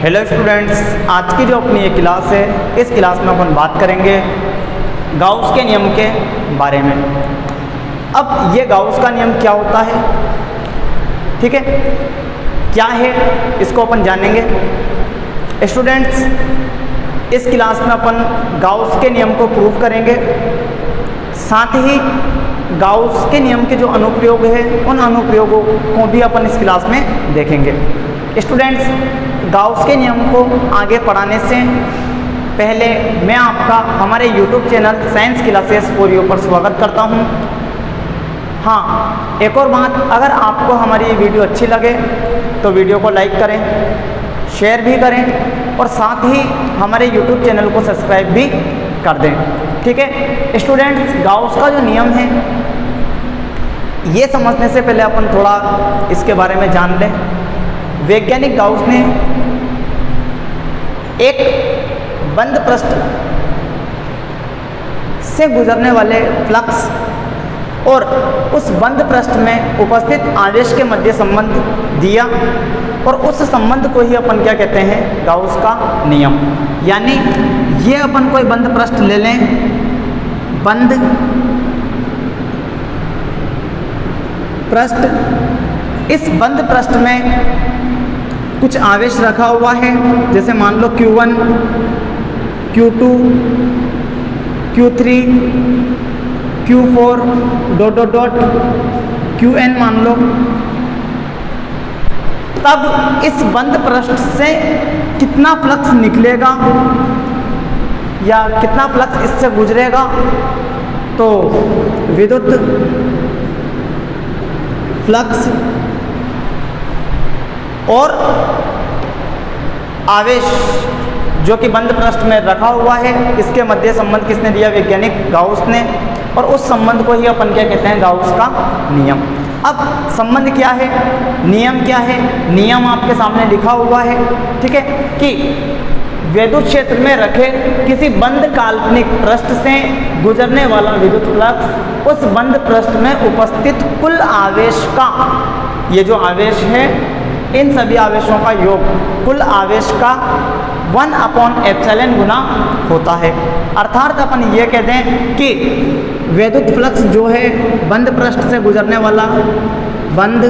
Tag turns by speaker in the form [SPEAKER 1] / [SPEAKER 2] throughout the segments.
[SPEAKER 1] Hello students, आज की जो अपनी ये क्लास है, इस क्लास में अपन बात करेंगे गाउस के नियम के बारे में। अब ये गाउस का नियम क्या होता है, ठीक है, क्या है, इसको अपन जानेंगे। स्टूडेंट्स, इस क्लास में अपन गाउस के नियम को प्रूव करेंगे, साथ ही गाउस के नियम के जो अनुप्रयोग है उन अनुप्रयोगों को भी अपन इस क्लास में देखेंगे। स्टूडेंट्स, गाउस के नियम को आगे पढ़ाने से पहले मैं आपका हमारे YouTube channel science classes for you पर स्वागत करता हूं। हाँ, एक और बात, अगर आपको हमारी ये वीडियो अच्छी लगे तो वीडियो को लाइक करें, शेयर भी करें और साथ ही हमारे YouTube चैनल को सब्सक्राइब भी कर दें, ठीक है। स्टूडेंट्स, गाउस का जो नियम है ये समझने से पहले अपन थोड़ा इसके बारे में जान लें। वैज्ञानिक गाउस ने एक बंद पृष्ठ से गुजरने वाले फ्लक्स और उस बंद पृष्ठ में उपस्थित आवेश के मध्य संबंध दिया और उस संबंध को ही अपन क्या कहते हैं, गाउस का नियम। यानी ये अपन कोई बंद पृष्ठ ले लें, बंद पृष्ठ, इस बंद पृष्ठ में कुछ आवेश रखा हुआ है, जैसे मान लो Q1, Q2, Q3, Q4 ... Qn मान लो। तब इस बंद पृष्ठ से कितना फ्लक्स निकलेगा या कितना फ्लक्स इससे गुजरेगा, तो विद्युत फ्लक्स और आवेश जो कि बंद पृष्ठ में रखा हुआ है, इसके मध्य संबंध किसने दिया, वैज्ञानिक गाउस ने, और उस संबंध को ही अपन क्या कहते हैं, गाउस का नियम। अब संबंध क्या है, नियम क्या है, नियम आपके सामने लिखा हुआ है, ठीक है, कि विद्युत क्षेत्र में रखे किसी बंद काल्पनिक पृष्ठ से गुजरने वाला विद्युत फ्लक्स उस बंद पृष्ठ में उपस्थित कुल आवेश का, ये जो आवेश है इन सभी आवेशों का योग, कुल आवेश का 1/ε गुना होता है। अर्थात अपन ये कह दें कि विद्युत फ्लक्स जो है बंद पृष्ठ से गुजरने वाला, बंद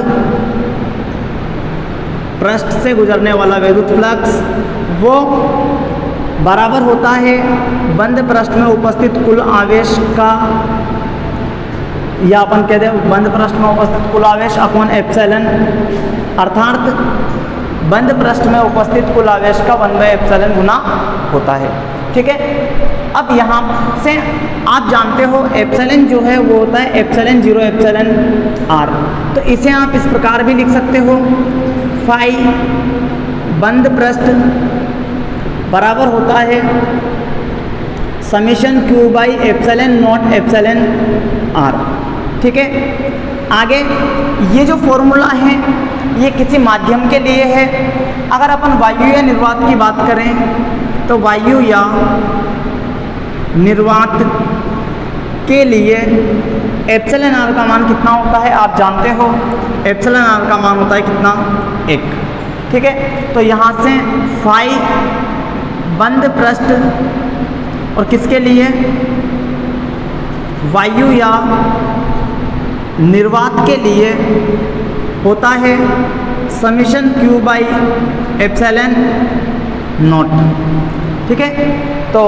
[SPEAKER 1] पृष्ठ से गुजरने वाला विद्युत फ्लक्स वो बराबर होता है बंद पृष्ठ में उपस्थित कुल आवेश का, या अपन कह दें बंद पृष्ठ में उपस्थित कुल आवेश ε, अर्थात बंद पृष्ठ में उपस्थित कुल आवेश का 1/ε गुना होता है, ठीक है। अब यहाँ से आप जानते हो एप्सिलॉन जो है वो होता है ε0 εr, तो इसे आप इस प्रकार भी लिख सकते हो, फाई बंद पृष्ठ बराबर होता है समीशन Q/ε0 εr, ठीक है। आगे ये जो फॉर्मूला है ये किसी माध्यम के लिए है। अगर अपन वायु या निर्वात की बात करें तो वायु या निर्वात के लिए εr का मान कितना होता है, आप जानते हो εr का मान होता है कितना, 1, ठीक है। तो यहाँ से फाई बंद पृष्ठ और किसके लिए, वायु या निर्वात के लिए होता है समीशन Q/ε0, ठीक है। तो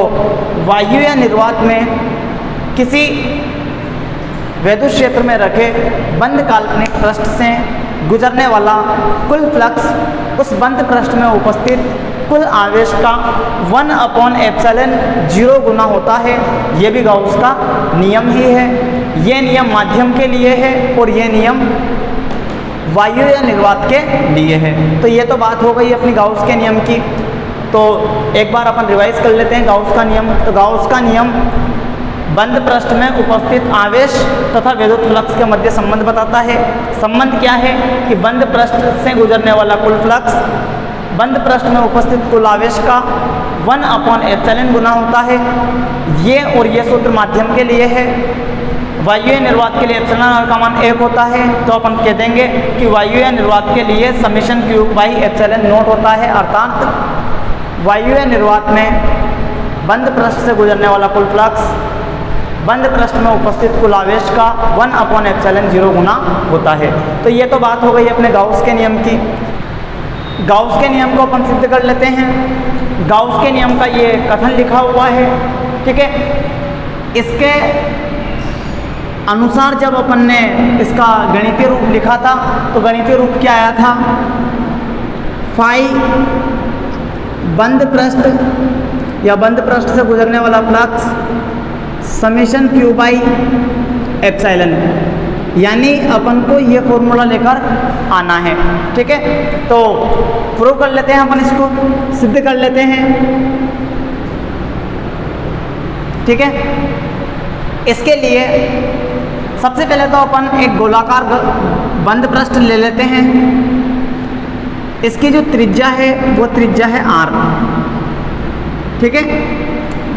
[SPEAKER 1] वायु या निर्वात में किसी विद्युत क्षेत्र में रखे बंद काल्पनिक पृष्ठ से गुजरने वाला कुल फ्लक्स उस बंद पृष्ठ में उपस्थित कुल आवेश का 1/ε0 गुना होता है। ये भी गाउस का नियम ही है। ये नियम माध्यम के लिए है और ये नियम वायु या निर्वात के लिए है। तो ये तो बात हो गई अपनी गाउस के नियम की। तो एक बार अपन रिवाइज कर लेते हैं गाउस का नियम। तो गाउस का नियम बंद पृष्ठ में उपस्थित आवेश तथा विद्युत फ्लक्स के मध्य संबंध बताता है। संबंध क्या है कि बंद पृष्ठ से गुजरने वाला कुल फ्लक्स बंद पृष्ठ में उपस्थित कुल आवेश का 1/ε गुना होता है। ये और ये सूत्र माध्यम के लिए है। वायु या निर्वात के लिए εr का मान 1 होता है, तो अपन कह देंगे कि वायु या निर्वात के लिए समेशन Q/ε0 होता है, अर्थात वायुव्य निर्वात में बंद पृष्ठ से गुजरने वाला कुल फ्लक्स बंद पृष्ठ में उपस्थित कुल आवेश का 1/ε0 गुना होता है। तो ये तो बात हो गई अपने गाउस के नियम की। गाउस के नियम को अपन सिद्ध कर लेते हैं। गाउस के नियम का ये कथन लिखा हुआ है, ठीक है। इसके अनुसार जब अपन ने इसका गणितीय रूप लिखा था तो गणितीय रूप क्या आया था, फाई बंद पृष्ठ या बंद पृष्ठ से गुजरने वाला flux summation Q by epsilon, यानी अपन को ये फॉर्मूला लेकर आना है, ठीक है। तो प्रूव कर लेते हैं, अपन इसको सिद्ध कर लेते हैं, ठीक है। इसके लिए सबसे पहले तो अपन एक गोलाकार बंद पृष्ठ ले लेते हैं। इसकी जो त्रिज्या है वो त्रिज्या है r, ठीक है।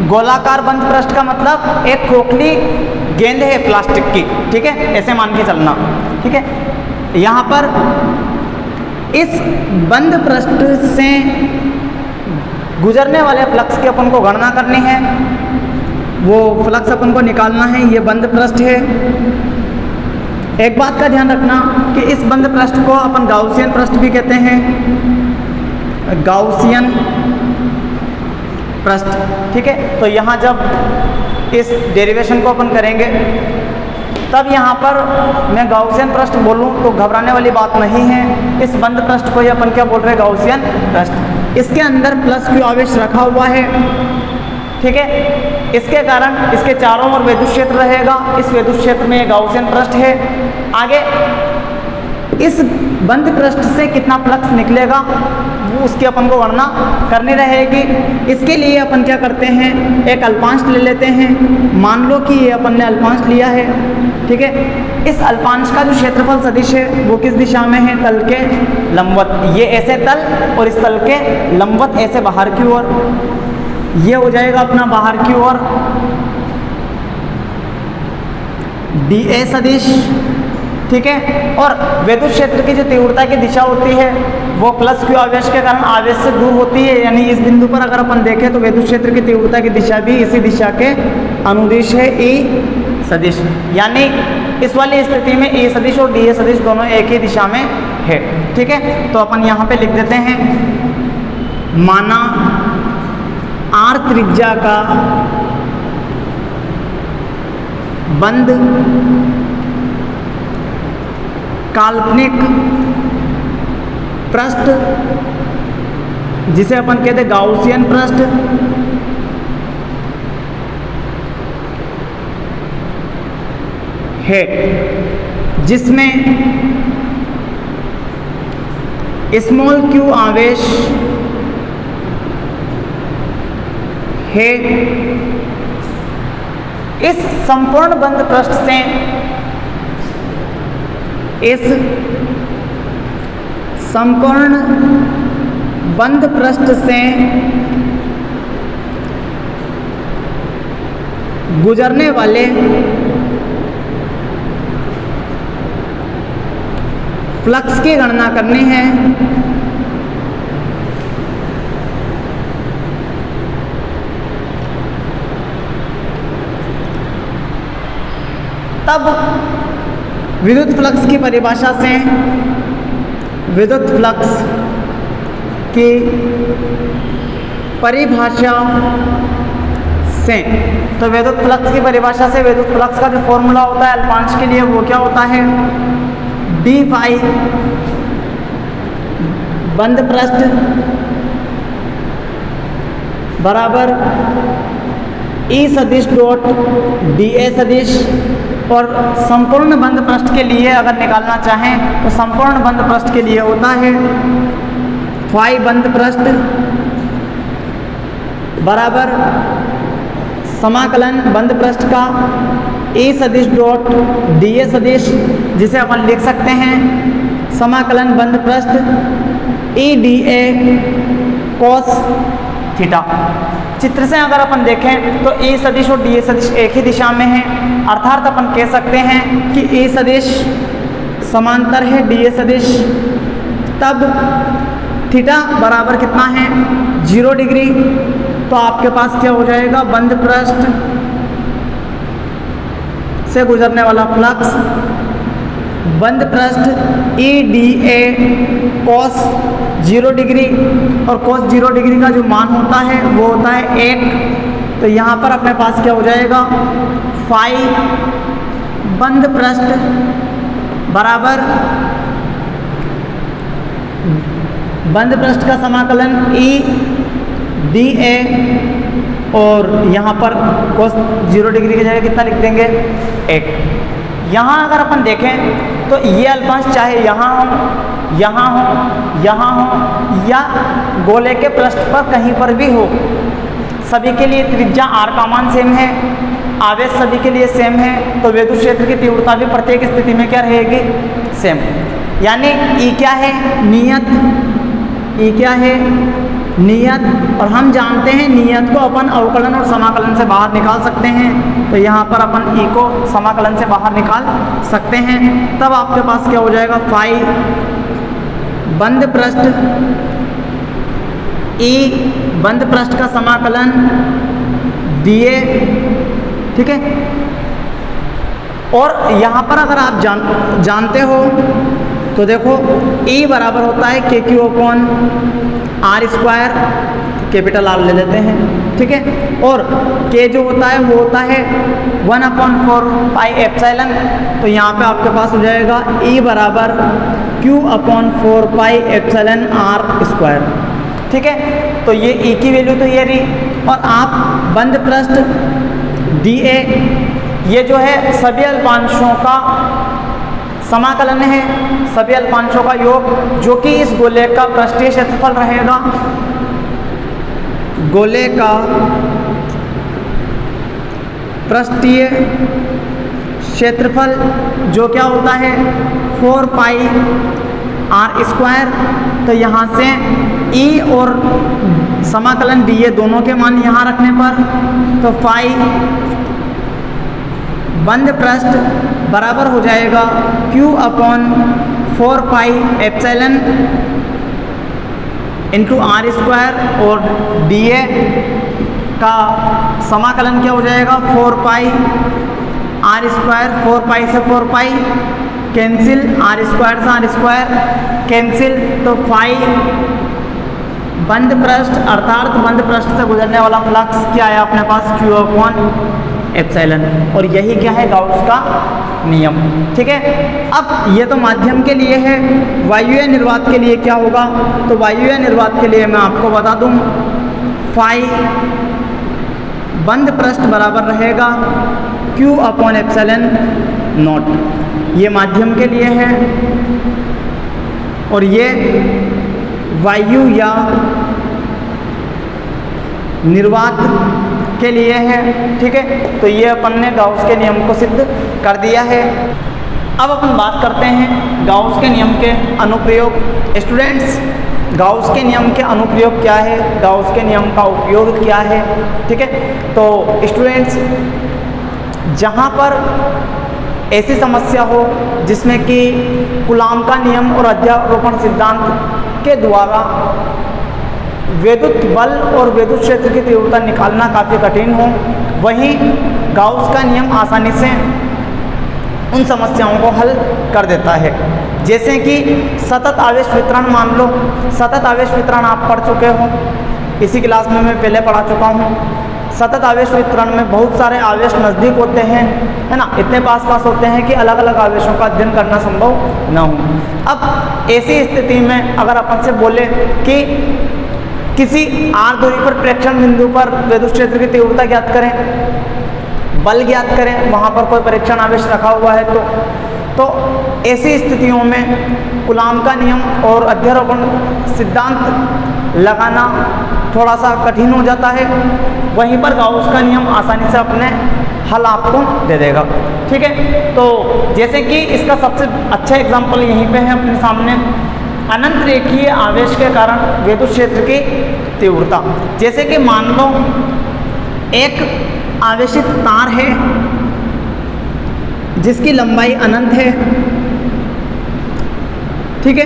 [SPEAKER 1] गोलाकार बंद पृष्ठ का मतलब एक खोखली गेंद है प्लास्टिक की, ठीक है, ऐसे मान के चलना, ठीक है। यहाँ पर इस बंद पृष्ठ से गुजरने वाले फ्लक्स की अपन को गणना करनी है, वो फ्लक्स अपन को निकालना है। ये बंद पृष्ठ है। एक बात का ध्यान रखना कि इस बंद पृष्ठ को अपन गाउसियन पृष्ठ भी कहते हैं, गाउसियन पृष्ठ, ठीक है। तो यहाँ जब इस डेरिवेशन को अपन करेंगे तब यहाँ पर मैं गाउसियन पृष्ठ बोलूँ तो घबराने वाली बात नहीं है। इस बंद पृष्ठ को ही अपन क्या बोल रहे हैं, गाउसियन पृष्ठ। इसके अंदर प्लस क्यू आवेश रखा हुआ है, ठीक है। इसके कारण इसके चारों ओर विद्युत क्षेत्र रहेगा। इस विद्युत क्षेत्र में गाउसियन पृष्ठ है। आगे इस बंद पृष्ठ से कितना फ्लक्स निकलेगा वो उसकी अपन को गणना करनी रहेगी। इसके लिए अपन क्या करते हैं, एक अल्पांश ले लेते हैं। मान लो कि ये अपन ने अल्पांश लिया है, ठीक है। इस अल्पांश का जो क्षेत्रफल सदिश है वो किस दिशा में है, तल के लंबवत। ये ऐसे तल और इस तल के लंबवत ऐसे बाहर की ओर, ये हो जाएगा अपना बाहर की ओर dA सदिश, ठीक है। और विद्युत क्षेत्र की जो तीव्रता की दिशा होती है वो प्लस क्यू आवेश के कारण आवेश से दूर होती है, यानी इस बिंदु पर अगर अपन देखें तो विद्युत क्षेत्र की तीव्रता की दिशा भी इसी दिशा के अनुदिश है, E सदिश। यानी इस वाली स्थिति में E सदिश और dA सदिश दोनों एक ही दिशा में है, ठीक है। तो अपन यहाँ पे लिख देते हैं, माना R त्रिज्या का बंद काल्पनिक पृष्ठ, जिसे अपन कहते हैं गाउसियन पृष्ठ, है, जिसमें स्मॉल क्यू आवेश है। इस संपूर्ण बंद पृष्ठ से, इस संपूर्ण बंद पृष्ठ से गुजरने वाले फ्लक्स की गणना करनी है। तब विद्युत फ्लक्स की परिभाषा से, विद्युत फ्लक्स की परिभाषा से, तो विद्युत फ्लक्स की परिभाषा से विद्युत फ्लक्स का जो फॉर्मूला होता है अल्पांश के लिए वो क्या होता है, डी फाई बंद पृष्ठ बराबर ई सदिश डॉट dA सदिश। और संपूर्ण बंद पृष्ठ के लिए अगर निकालना चाहें तो संपूर्ण बंद पृष्ठ के लिए होता है फाई बंद पृष्ठ बराबर समाकलन बंद पृष्ठ का E सदिश डॉट dA सदिश, जिसे अपन लिख सकते हैं समाकलन बंद पृष्ठ E dA cos थीटा। चित्र से अगर अपन देखें तो E सदिश और dA सदिश एक ही दिशा में है, अर्थात अपन कह सकते हैं कि E सदिश समांतर है dA सदिश। तब थीटा बराबर कितना है 0 डिग्री, तो आपके पास क्या हो जाएगा, बंद पृष्ठ से गुजरने वाला फ्लक्स बंद पृष्ठ EDA cos 0 डिग्री, और cos 0 डिग्री का जो मान होता है वो होता है 1, तो यहाँ पर अपने पास क्या हो जाएगा, फाई बंद पृष्ठ बराबर बंद पृष्ठ का समाकलन EDA, और यहाँ पर cos 0 डिग्री की जगह कितना लिख देंगे 1। यहाँ अगर अपन देखें तो ये अल्पांश चाहे यहाँ हो, यहाँ हो, यहाँ हो, या गोले के पृष्ठ पर कहीं पर भी हो, सभी के लिए त्रिज्या r का मान सेम है, आवेश सभी के लिए सेम है, तो विद्युत क्षेत्र की तीव्रता भी प्रत्येक स्थिति में क्या रहेगी, सेम। यानी E क्या है, नियत, E क्या है, नियत, और हम जानते हैं नियत को अपन अवकलन और समाकलन से बाहर निकाल सकते हैं, तो यहाँ पर अपन E को समाकलन से बाहर निकाल सकते हैं। तब आपके पास क्या हो जाएगा, फाई बंद पृष्ठ E बंद पृष्ठ का समाकलन दिए, ठीक है। और यहाँ पर अगर आप जानते हो तो देखो E बराबर होता है KQ/R², कैपिटल R ले लेते हैं, ठीक है। और K जो होता है वो होता है 1/4πε, तो यहाँ पे आपके पास हो जाएगा E बराबर Q/4πεr², ठीक है। तो ये E की वैल्यू तो ये रही, और आप बंद पृष्ठ DA, ये जो है सभी अल्पांशों का समाकलन है, सभी अल्पांशों का योग, जो कि इस गोले का पृष्ठीय क्षेत्रफल रहेगा, गोले का पृष्ठीय क्षेत्रफल जो क्या होता है 4πr², तो यहाँ से E और समाकलन DA दोनों के मान यहाँ रखने पर, तो फाई बंद पृष्ठ बराबर हो जाएगा Q/4πε इंटू R², और DA का समाकलन क्या हो जाएगा 4πr², 4π से 4π कैंसिल, R² से R² कैंसिल, तो फाई बंद पृष्ठ अर्थात बंद पृष्ठ से गुजरने वाला फ्लक्स क्या है अपने पास Q/ε, और यही क्या है गाउस का नियम, ठीक है। अब ये तो माध्यम के लिए है, वायुव्य निर्वात के लिए क्या होगा, तो वायुव्य निर्वात के लिए मैं आपको बता दूं, फाई बंद पृष्ठ बराबर रहेगा Q/ε0, ये माध्यम के लिए है, और ये वायु या निर्वात के लिए है, ठीक है। तो ये अपन ने गाउस के नियम को सिद्ध कर दिया है। अब अपन बात करते हैं गाउस के नियम के अनुप्रयोग। स्टूडेंट्स, गाउस के नियम के अनुप्रयोग क्या है, गाउस के नियम का उपयोग क्या है, ठीक है। तो स्टूडेंट्स, जहाँ पर ऐसी समस्या हो जिसमें कि कूलॉम का नियम और अध्यारोपण सिद्धांत के द्वारा विद्युत बल और विद्युत क्षेत्र की तीव्रता निकालना काफ़ी कठिन हो, वहीं गाउस का नियम आसानी से उन समस्याओं को हल कर देता है। जैसे कि सतत आवेश वितरण, मान लो सतत आवेश वितरण आप पढ़ चुके हो, इसी क्लास में मैं पहले पढ़ा चुका हूँ। सतत आवेश वितरण में बहुत सारे आवेश नज़दीक होते हैं, है ना, इतने पास पास होते हैं कि अलग अलग आवेशों का अध्ययन करना संभव न हो। अब ऐसी स्थिति में अगर अपन से बोले कि किसी r दूरी पर प्रेक्षण बिंदु पर विद्युत क्षेत्र की तीव्रता ज्ञात करें, बल ज्ञात करें, वहाँ पर कोई परीक्षण आवेश रखा हुआ है, तो ऐसी स्थितियों में कूलॉम का नियम और अध्यारोपण सिद्धांत लगाना थोड़ा सा कठिन हो जाता है। वहीं पर गाउस का नियम आसानी से अपने हल आपको दे देगा, ठीक है। तो जैसे कि इसका सबसे अच्छा एग्जाम्पल यहीं पे है अपने सामने, अनंत रेखीय आवेश के कारण विद्युत क्षेत्र की तीव्रता। जैसे कि मान लो एक आवेशित तार है जिसकी लंबाई अनंत है, ठीक है।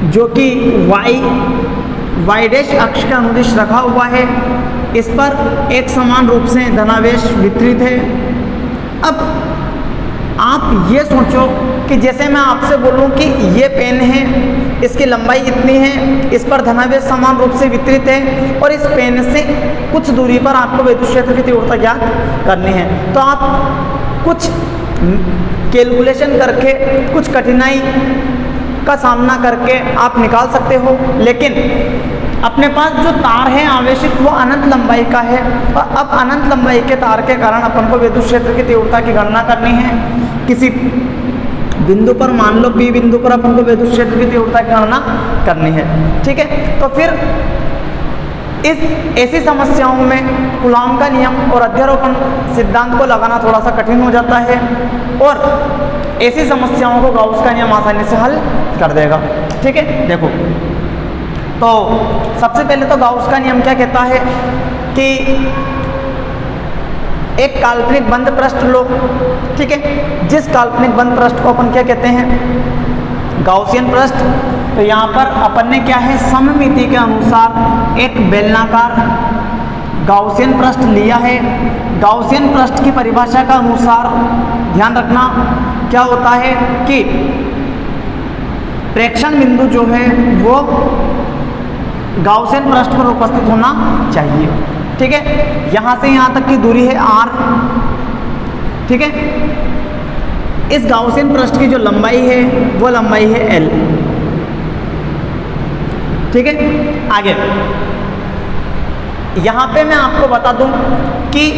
[SPEAKER 1] जो कि वाई डैश अक्ष का अनुदिश रखा हुआ है, इस पर एक समान रूप से धनावेश वितरित है। अब आप ये सोचो कि जैसे मैं आपसे बोलूं कि ये पेन है, इसकी लंबाई इतनी है, इस पर धनावेश समान रूप से वितरित है और इस पेन से कुछ दूरी पर आपको विद्युत क्षेत्र की तीव्रता ज्ञात करनी है, तो आप कुछ कैलकुलेशन करके, कुछ कठिनाई का सामना करके आप निकाल सकते हो। लेकिन अपने पास जो तार है आवेशित वो अनंत लंबाई का है, और अब अनंत लंबाई के तार के कारण अपन को विद्युत क्षेत्र की तीव्रता की गणना करनी है। किसी बिंदु पर, मान लो P बिंदु पर अपन को विद्युत क्षेत्र की तीव्रता की गणना करनी है, ठीक है। तो फिर इस ऐसी समस्याओं में कूलॉम का नियम और अध्यारोपण सिद्धांत को लगाना थोड़ा सा कठिन हो जाता है, और ऐसी समस्याओं को गाउस का नियम आसानी से हल कर देगा, ठीक है। देखो, तो सबसे पहले तो गाउस का नियम क्या कहता है कि एक काल्पनिक बंद पृष्ठ लो, ठीक है। जिस काल्पनिक बंद पृष्ठ को अपन क्या कहते हैं, गाउसियन पृष्ठ। तो यहाँ पर अपन ने क्या है, सममिति के अनुसार एक बेलनाकार गाउसियन पृष्ठ लिया है। गाउसियन पृष्ठ की परिभाषा का अनुसार ध्यान रखना क्या होता है कि प्रेक्षण बिंदु जो है वो गाउसियन पृष्ठ पर उपस्थित होना चाहिए, ठीक है। यहाँ से यहाँ तक की दूरी है r, ठीक है। इस गाउसियन पृष्ठ की जो लंबाई है वो लंबाई है l, ठीक है। आगे यहाँ पे मैं आपको बता दूं कि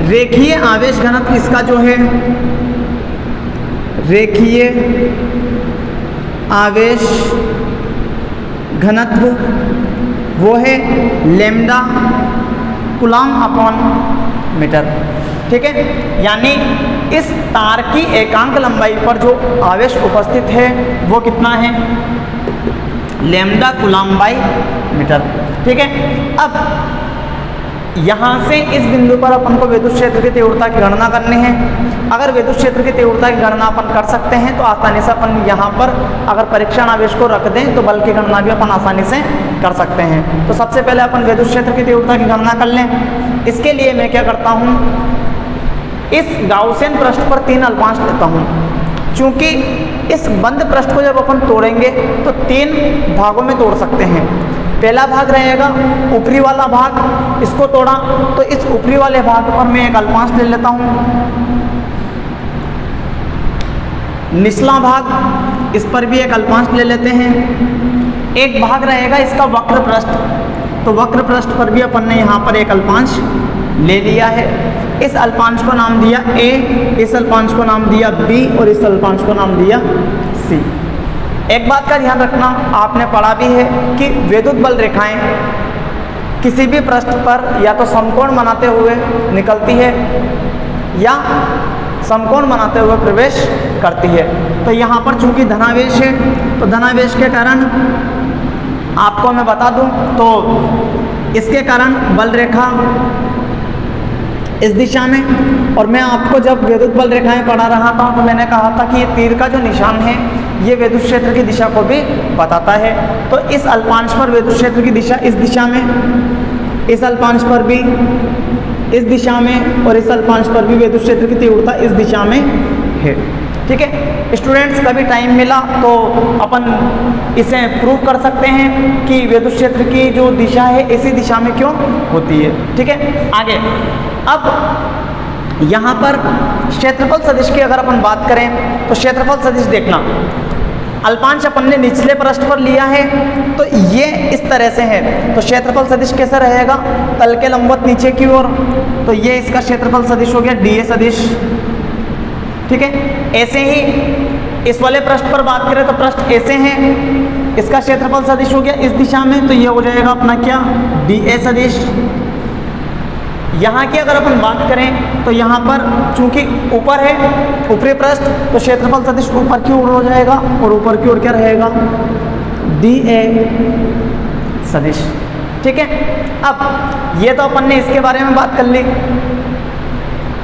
[SPEAKER 1] रेखीय आवेश घनत्व इसका जो है, रेखीय आवेश घनत्व वो है लैम्डा कूलॉम अपॉन मीटर, ठीक है। यानी इस तार की एकांक लंबाई पर जो आवेश उपस्थित है वो कितना है, लैम्डा कूलॉम बाई मीटर, ठीक है। अब यहाँ से इस बिंदु पर अपन को विद्युत क्षेत्र की तीव्रता की गणना करनी है। अगर विद्युत क्षेत्र की तीव्रता की गणना अपन कर सकते हैं तो आसानी से अपन यहाँ पर अगर परीक्षण आवेश को रख दें तो बल की गणना भी अपन आसानी से कर सकते हैं। तो सबसे पहले अपन विद्युत क्षेत्र की तीव्रता की गणना कर लें। इसके लिए मैं क्या करता हूँ, इस गाउसियन पृष्ठ पर 3 अल्पांश लेता हूँ। चूँकि इस बंद पृष्ठ को जब अपन तोड़ेंगे तो 3 भागों में तोड़ सकते हैं। पहला भाग रहेगा ऊपरी वाला भाग, इसको तोड़ा तो इस ऊपरी वाले भाग पर मैं एक अल्पांश ले लेता हूँ। निचला भाग, इस पर भी एक अल्पांश ले लेते हैं। एक भाग रहेगा इसका वक्र पृष्ठ, तो वक्र पृष्ठ पर भी अपन ने यहाँ पर एक अल्पांश ले लिया है। इस अल्पांश को नाम दिया A, इस अल्पांश को नाम दिया B और इस अल्पांश को नाम दिया C। एक बात का ध्यान रखना, आपने पढ़ा भी है कि विद्युत बल रेखाएं किसी भी पृष्ठ पर या तो समकोण बनाते हुए निकलती है या समकोण बनाते हुए प्रवेश करती है। तो यहाँ पर चूंकि धनावेश है तो धनावेश के कारण आपको मैं बता दूं तो इसके कारण बल रेखा इस दिशा में, और मैं आपको जब विद्युत बल रेखाएं पढ़ा रहा था तो मैंने कहा था कि ये तीर का जो निशान है ये विद्युत क्षेत्र की दिशा को भी बताता है। तो इस अल्पांश पर विद्युत क्षेत्र की दिशा इस दिशा में, इस अल्पांश पर भी इस दिशा में, और इस अल्पांश पर भी विद्युत क्षेत्र की तीव्रता इस दिशा में है, ठीक है। स्टूडेंट्स, कभी टाइम मिला तो अपन इसे प्रूव कर सकते हैं कि विद्युत क्षेत्र की जो दिशा है इसी दिशा में क्यों होती है, ठीक है। आगे अब यहाँ पर क्षेत्रफल सदिश की अगर अपन बात करें तो क्षेत्रफल सदिश देखना, अल्पांश अपन ने निचले पृष्ठ पर लिया है तो ये इस तरह से है, तो क्षेत्रफल सदिश कैसे रहेगा, तल के लंबवत नीचे की ओर, तो ये इसका क्षेत्रफल सदिश हो गया DA सदिश, ठीक है। ऐसे ही इस वाले पृष्ठ पर बात करें तो पृष्ठ ऐसे हैं, इसका क्षेत्रफल सदिश हो गया इस दिशा में, तो ये हो जाएगा अपना क्या, DA सदिश। यहाँ की अगर अपन बात करें तो यहाँ पर चूंकि ऊपर है ऊपरी पृष्ठ तो क्षेत्रफल सदिश ऊपर की ओर हो जाएगा, और ऊपर की ओर क्या रहेगा, DA सदिश, ठीक है। अब ये तो अपन ने इसके बारे में बात कर ली,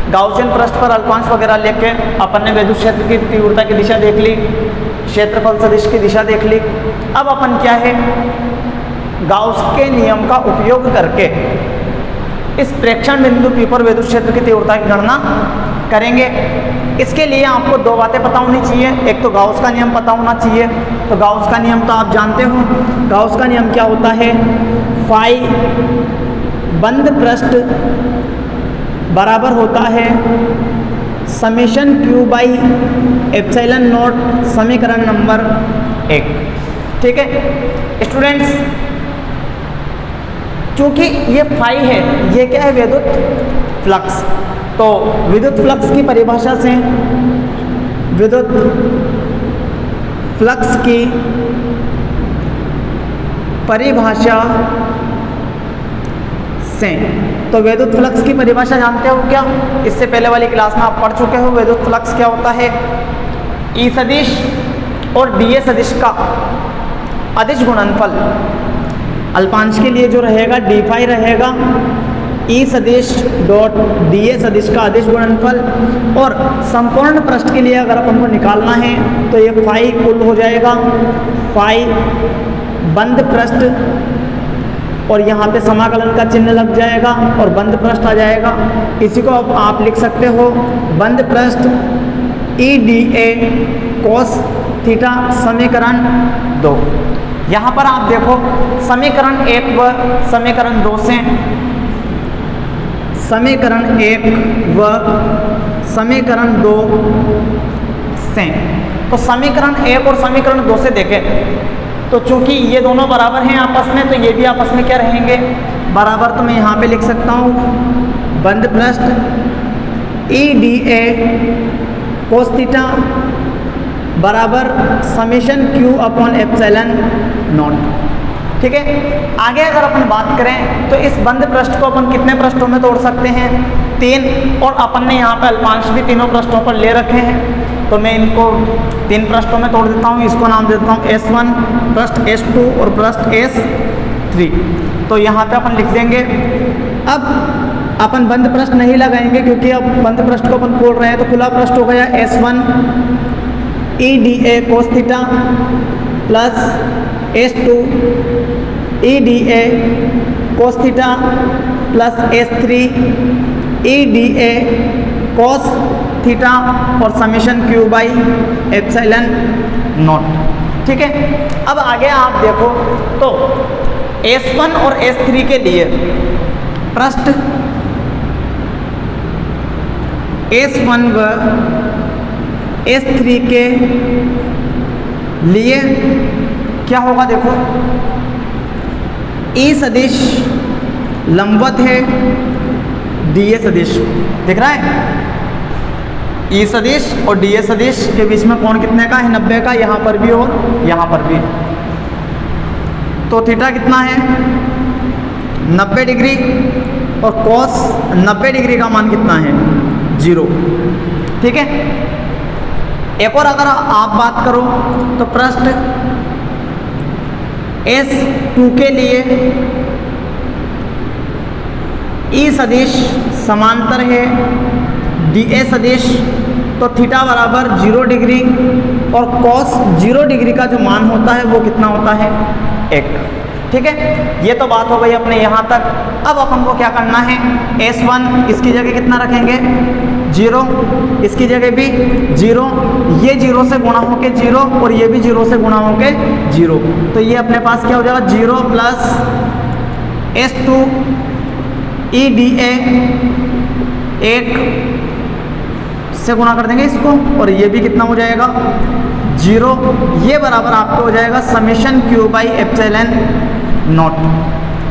[SPEAKER 1] गाउसियन पृष्ठ पर अल्पांश वगैरह लेके अपन ने विद्युत क्षेत्र की तीव्रता की दिशा देख ली। क्षेत्रफल सदिश की दिशा देख ली। अब अपन क्या है, गाउस के नियम का उपयोग करके इस प्रेक्षण बिंदु P पर विद्युत क्षेत्र की तीव्रता की गणना करेंगे। इसके लिए आपको दो बातें पता होनी चाहिए, एक तो गाउस का नियम पता होना चाहिए। तो गाउस का नियम तो आप जानते हो, गाउस का नियम क्या होता है, फाई बंद पृष्ठ बराबर होता है summation Q by epsilon naught समीकरण नंबर 1। ठीक है स्टूडेंट्स, चूंकि ये फाई है, ये क्या है, विद्युत फ्लक्स। तो विद्युत फ्लक्स की परिभाषा से, विद्युत फ्लक्स की परिभाषा से, तो विद्युत फ्लक्स की परिभाषा जानते हो क्या, इससे पहले वाली क्लास में आप पढ़ चुके हो। विद्युत फ्लक्स क्या होता है, ई सदिश और डी ए सदिश का अदिश गुणनफल, अल्पांश के लिए जो रहेगा डी फाई रहेगा, ई सदिश डॉट डी ए सदिश का अदिश गुणनफल, और संपूर्ण पृष्ठ के लिए अगर अपन को निकालना है तो ये फाई कुल हो जाएगा, फाई बंद पृष्ठ और यहाँ पे समाकलन का चिन्ह लग जाएगा और बंद पृष्ठ आ जाएगा। इसी को अब आप लिख सकते हो बंद पृष्ठ E d A cos theta समीकरण 2। यहाँ पर आप देखो समीकरण 1 व समीकरण 2 से, समीकरण 1 व समीकरण 2 से, तो समीकरण 1 और समीकरण 2 से देखें तो चूंकि ये दोनों बराबर हैं आपस में, तो ये भी आपस में क्या रहेंगे, बराबर। तो मैं यहाँ पे लिख सकता हूँ बंद पृष्ठ E d A cos theta बराबर summation Q upon epsilon naught. ठीक है, आगे अगर अपन बात करें तो इस बंद पृष्ठ को अपन कितने पृष्ठों में तोड़ सकते हैं, 3, और अपन ने यहाँ पे अल्पांश भी तीनों पृष्ठों पर ले रखे हैं, तो मैं इनको 3 पृष्ठों में तोड़ देता हूँ। इसको नाम देता हूँ S1 पृष्ठ, S2 और पृष्ठ S3। तो यहाँ पे अपन लिख देंगे। अब अपन बंद पृष्ठ नहीं लगाएंगे क्योंकि अब बंद पृष्ठ को अपन खोल रहे हैं, तो खुला पृष्ठ हो गया S1 E d A cos theta plus S2 E d A cos theta plus S3 E d A cos theta और summation Q by epsilon naught. ठीक है, अब आगे आप देखो तो S1 और S3 के लिए पृष्ठ S1 व S3 के लिए क्या होगा, देखो E सदिश लंबवत है DA सदिश, दिख रहा है, E सदिश और DA सदिश के बीच में कोण कितने का है, 90 का, यहाँ पर भी और यहाँ पर भी। तो थीटा कितना है, 90 डिग्री, और कॉस 90 डिग्री का मान कितना है, 0। ठीक है, एक और अगर आप बात करो तो पृष्ठ S2 के लिए E सदिश समांतर है DA सदिश, तो थीटा बराबर 0 डिग्री और कॉस 0 डिग्री का जो मान होता है वो कितना होता है, 1। ठीक है, ये तो बात हो गई अपने यहाँ तक। अब अपन को क्या करना है, S1 इसकी जगह कितना रखेंगे, 0, इसकी जगह भी 0, ये 0 से गुणा होके 0 और ये भी 0 से गुणा होके 0, तो ये अपने पास क्या हो जाएगा, 0 प्लस S2 ई डी ए 1 से गुणा कर देंगे इसको, और ये भी कितना हो जाएगा, 0। ये बराबर आपको हो जाएगा summation Q by epsilon naught.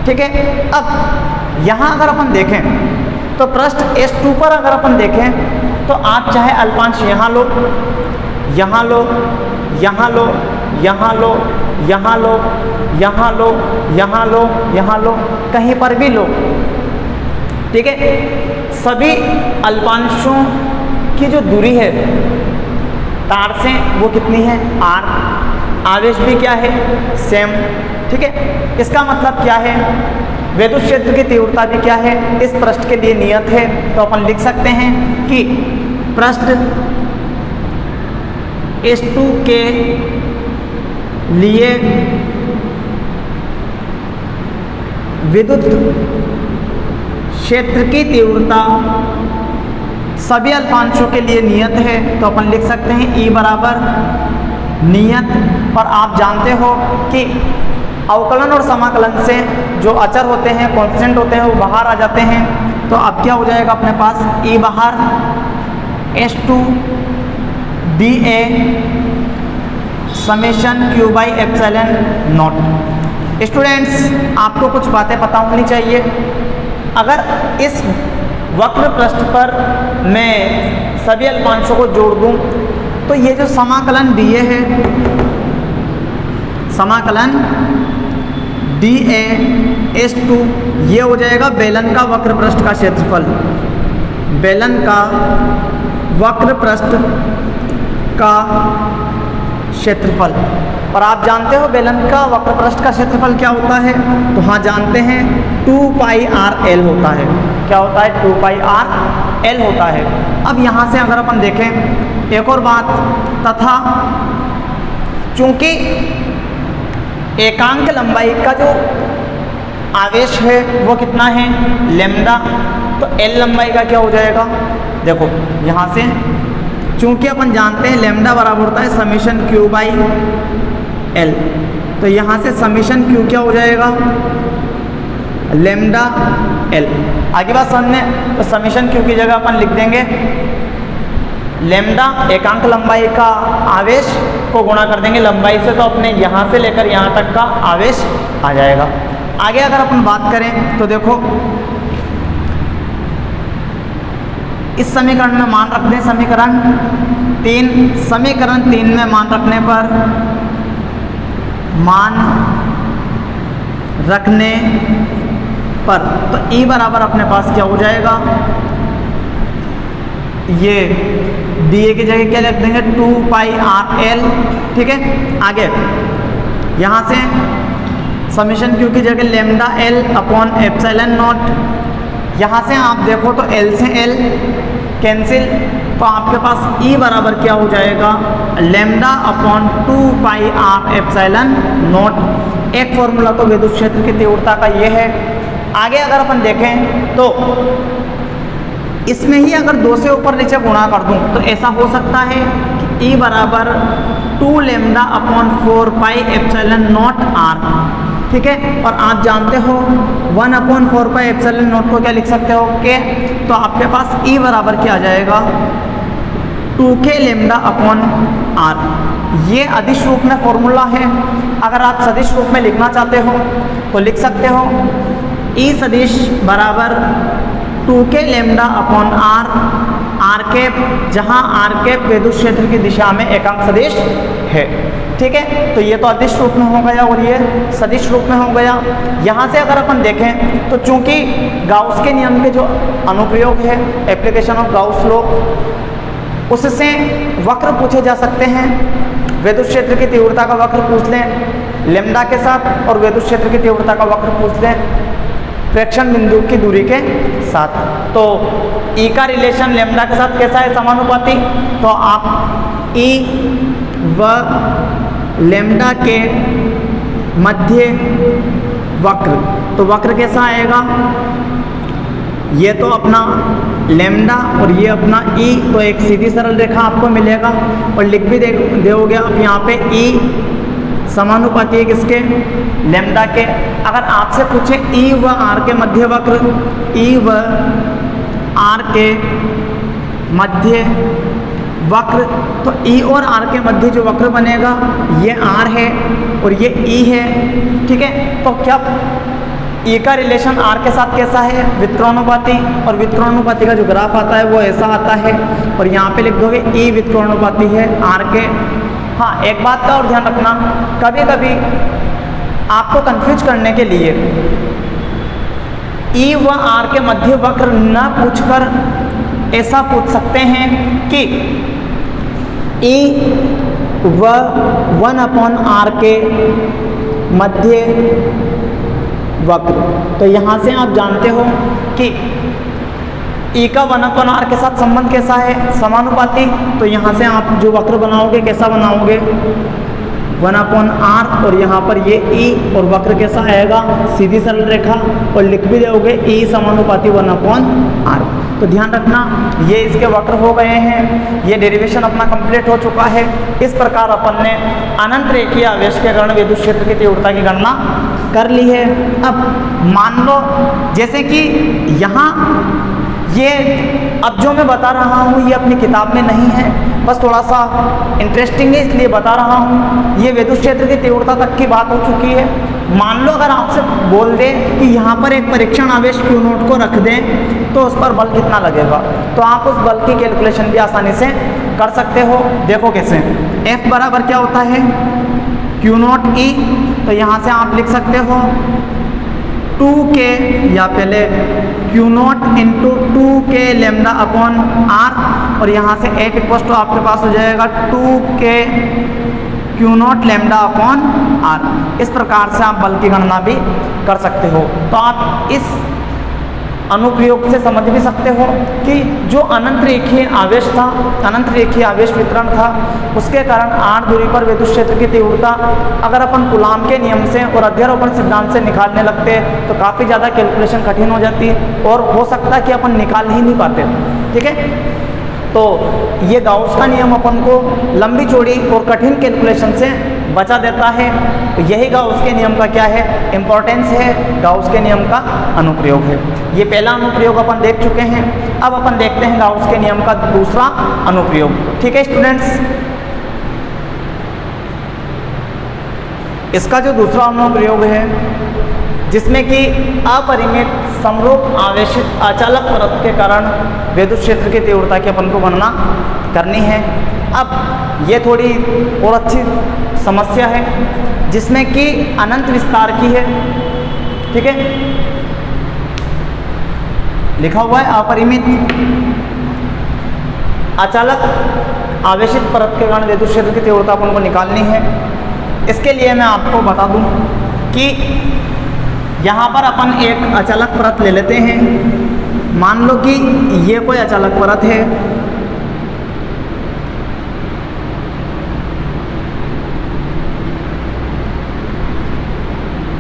[SPEAKER 1] ठीक है, अब यहाँ अगर अपन देखें तो पृष्ठ S2 पर अगर अपन देखें तो आप चाहे अल्पांश यहाँ लो, यहाँ लो, यहाँ लो, यहाँ लो, यहाँ लो, यहाँ लो, यहाँ लो, यहाँ लो, कहीं पर भी लो। ठीक है, सभी अल्पांशों की जो दूरी है तार से वो कितनी है, r, आवेश भी क्या है, सेम। ठीक है, इसका मतलब क्या है, विद्युत क्षेत्र की तीव्रता भी क्या है, इस पृष्ठ के लिए नियत है। तो अपन लिख सकते हैं कि पृष्ठ S2 के लिए विद्युत क्षेत्र की तीव्रता सभी अल्पांशों के लिए नियत है, तो अपन लिख सकते हैं E बराबर नियत। और आप जानते हो कि अवकलन और समाकलन से जो अचर होते हैं, कांस्टेंट होते हैं, वो बाहर आ जाते हैं। तो अब क्या हो जाएगा अपने पास, E बाहर S2 dA summation Q by epsilon not. Students, आपको कुछ बातें पता होनी चाहिए। अगर इस वक्र पृष्ठ पर मैं सभी अल्पांशों को जोड़ दूं तो ये जो समाकलन dA है, समाकलन dA S2, ये हो जाएगा बेलन का वक्र पृष्ठ का क्षेत्रफल, बेलन का वक्र पृष्ठ का क्षेत्रफल। और आप जानते हो बेलन का वक्र पृष्ठ का क्षेत्रफल क्या होता है, तो हाँ जानते हैं, 2 पाई r l होता है। क्या होता है, 2 पाई r l होता है। अब यहाँ से अगर अपन देखें एक और बात, तथा चूंकि एकांक लंबाई का जो आवेश है वो कितना है, लैम्डा, तो l लंबाई का क्या हो जाएगा, देखो यहाँ से चूंकि अपन जानते हैं लैम्डा बराबर होता है समेशन Q बाई L, तो यहाँ से समेशन Q क्या हो जाएगा, लैम्डा L। आगे बात समझने, तो समेशन Q की जगह अपन लिख देंगे लैम्डा, एकांक लंबाई का आवेश को गुणा कर देंगे लंबाई से, तो अपने यहाँ से लेकर यहाँ तक का आवेश आ जाएगा। आगे अगर अपन बात करें तो देखो इस समीकरण में मान रख दें समीकरण 3, समीकरण 3 में मान रखने पर, मान रखने पर तो E बराबर अपने पास क्या हो जाएगा, ये DA की जगह क्या लिख देंगे, 2 पाई r l, ठीक है। आगे यहाँ से समेशन Q की जगह lambda L upon epsilon not. यहाँ से आप देखो तो L से L कैंसिल, तो आपके पास E बराबर क्या हो जाएगा, lambda upon 2 pi r epsilon not. एक फॉर्मूला तो विद्युत क्षेत्र की तीव्रता का ये है। आगे अगर अपन देखें तो इसमें ही अगर 2 से ऊपर नीचे गुणा कर दूं तो ऐसा हो सकता है कि E बराबर 2 lambda upon 4 pi epsilon not r, ठीक है। और आप जानते हो 1 अपॉन 4 पाई एप्सिलॉन नॉट को क्या लिख सकते हो, के, तो आपके पास E बराबर क्या आ जाएगा, 2k लैम्डा अपॉन r। ये अदिश रूप में फॉर्मूला है। अगर आप सदिश रूप में लिखना चाहते हो तो लिख सकते हो E सदिश बराबर 2k lambda upon r cap, जहाँ r कैप विद्युत क्षेत्र की दिशा में एकांक सदिश है, ठीक है। तो ये तो अदिश रूप में हो गया और ये सदिश रूप में हो गया। यहाँ से अगर अपन देखें तो चूंकि गाउस के नियम के जो अनुप्रयोग है, एप्लीकेशन ऑफ गाउस लॉ, उससे वक्र पूछे जा सकते हैं। विद्युत क्षेत्र की तीव्रता का वक्र पूछ लें लैम्डा के साथ, और विद्युत क्षेत्र की तीव्रता का वक्र पूछ लें प्रेक्षण बिंदु की दूरी के साथ। तो E का रिलेशन लैम्डा के साथ कैसा है, समानुपाती। तो आप E व लैम्डा के मध्य वक्र, तो वक्र कैसा आएगा, ये तो अपना लैम्डा और ये अपना E, तो एक सीधी सरल रेखा आपको मिलेगा। और लिख भी दोगे आप यहाँ पे E समानुपाती है किसके, लैम्डा के। अगर आपसे पूछे E व R के मध्य वक्र, E व R के मध्य वक्र, तो E और R के मध्य जो वक्र बनेगा ये R है और ये E है, ठीक है। तो क्या E का रिलेशन R के साथ कैसा है, वितरणानुपाती, और वितरणानुपाती का जो ग्राफ आता है वो ऐसा आता है। और यहाँ पे लिख दोगे E वितरणानुपाती है R के। हाँ, एक बात का और ध्यान रखना, कभी कभी आपको कंफ्यूज करने के लिए E व R के मध्य वक्र न पूछकर ऐसा पूछ सकते हैं कि E व 1 अपॉन R के मध्य वक्र। तो यहाँ से आप जानते हो कि ई का 1/r के साथ संबंध कैसा है, समानुपाती। तो यहाँ से आप जो वक्र बनाओगे कैसा बनाओगे, 1/r, और यहाँ पर ये ई, और वक्र कैसा आएगा, सीधी सरल रेखा, और लिख भी दोगे ई समानुपाती 1/r। तो ध्यान रखना, ये इसके वक्र हो गए हैं, ये डेरिवेशन अपना कंप्लीट हो चुका है। इस प्रकार अपन ने अनंत रेखीय आवेश के कारण विद्युत क्षेत्र की तीव्रता की गणना कर ली है। अब मान लो जैसे कि यहाँ ये अब जो मैं बता रहा हूँ ये अपनी किताब में नहीं है, बस थोड़ा सा इंटरेस्टिंग है इसलिए बता रहा हूँ। ये विद्युत क्षेत्र की तीव्रता तक की बात हो चुकी है। मान लो अगर आपसे बोल दे कि यहाँ पर एक परीक्षण आवेश Q नोट को रख दें तो उस पर बल कितना लगेगा, तो आप उस बल की कैलकुलेशन भी आसानी से कर सकते हो। देखो कैसे, F बराबर क्या होता है, Q नोट E, तो यहाँ से आप लिख सकते हो 2K, या पहले Q note into 2K lambda upon R, और यहाँ से F इक्वल टू आपके पास हो जाएगा 2K Q note lambda upon R। इस प्रकार से आप बल की गणना भी कर सकते हो। तो आप इस अनुप्रयोग से समझ भी सकते हो कि जो अनंत रेखीय आवेश था, अनंत रेखीय आवेश वितरण था, उसके कारण r दूरी पर विद्युत क्षेत्र की तीव्रता अगर अपन कूलाम के नियम से और अध्यारोपण सिद्धांत से निकालने लगते तो काफ़ी ज़्यादा कैलकुलेशन कठिन हो जाती और हो सकता कि अपन निकाल ही नहीं पाते। ठीक है, तो ये गाउस का नियम अपन को लंबी चौड़ी और कठिन कैलकुलेशन से बचा देता है। तो यही गाउस के नियम का क्या है, इम्पोर्टेंस है, गाउस के नियम का अनुप्रयोग है। ये पहला अनुप्रयोग अपन देख चुके हैं। अब अपन देखते हैं गाउस के नियम का दूसरा अनुप्रयोग। ठीक है स्टूडेंट्स, इसका जो दूसरा अनुप्रयोग है जिसमें कि अपरिमित समरूप आवेशित अचालक परत के कारण विद्युत क्षेत्र की तीव्रता की अपन को गणना करनी है। अब ये थोड़ी और अच्छी समस्या है जिसमें कि अनंत विस्तार की है। ठीक है, लिखा हुआ है अपरिमित अचालक आवेशित परत के कारण विद्युत क्षेत्र की तीव्रता अपन को निकालनी है। इसके लिए मैं आपको बता दूं कि यहाँ पर अपन एक अचालक परत ले लेते हैं। मान लो कि ये कोई अचालक परत है,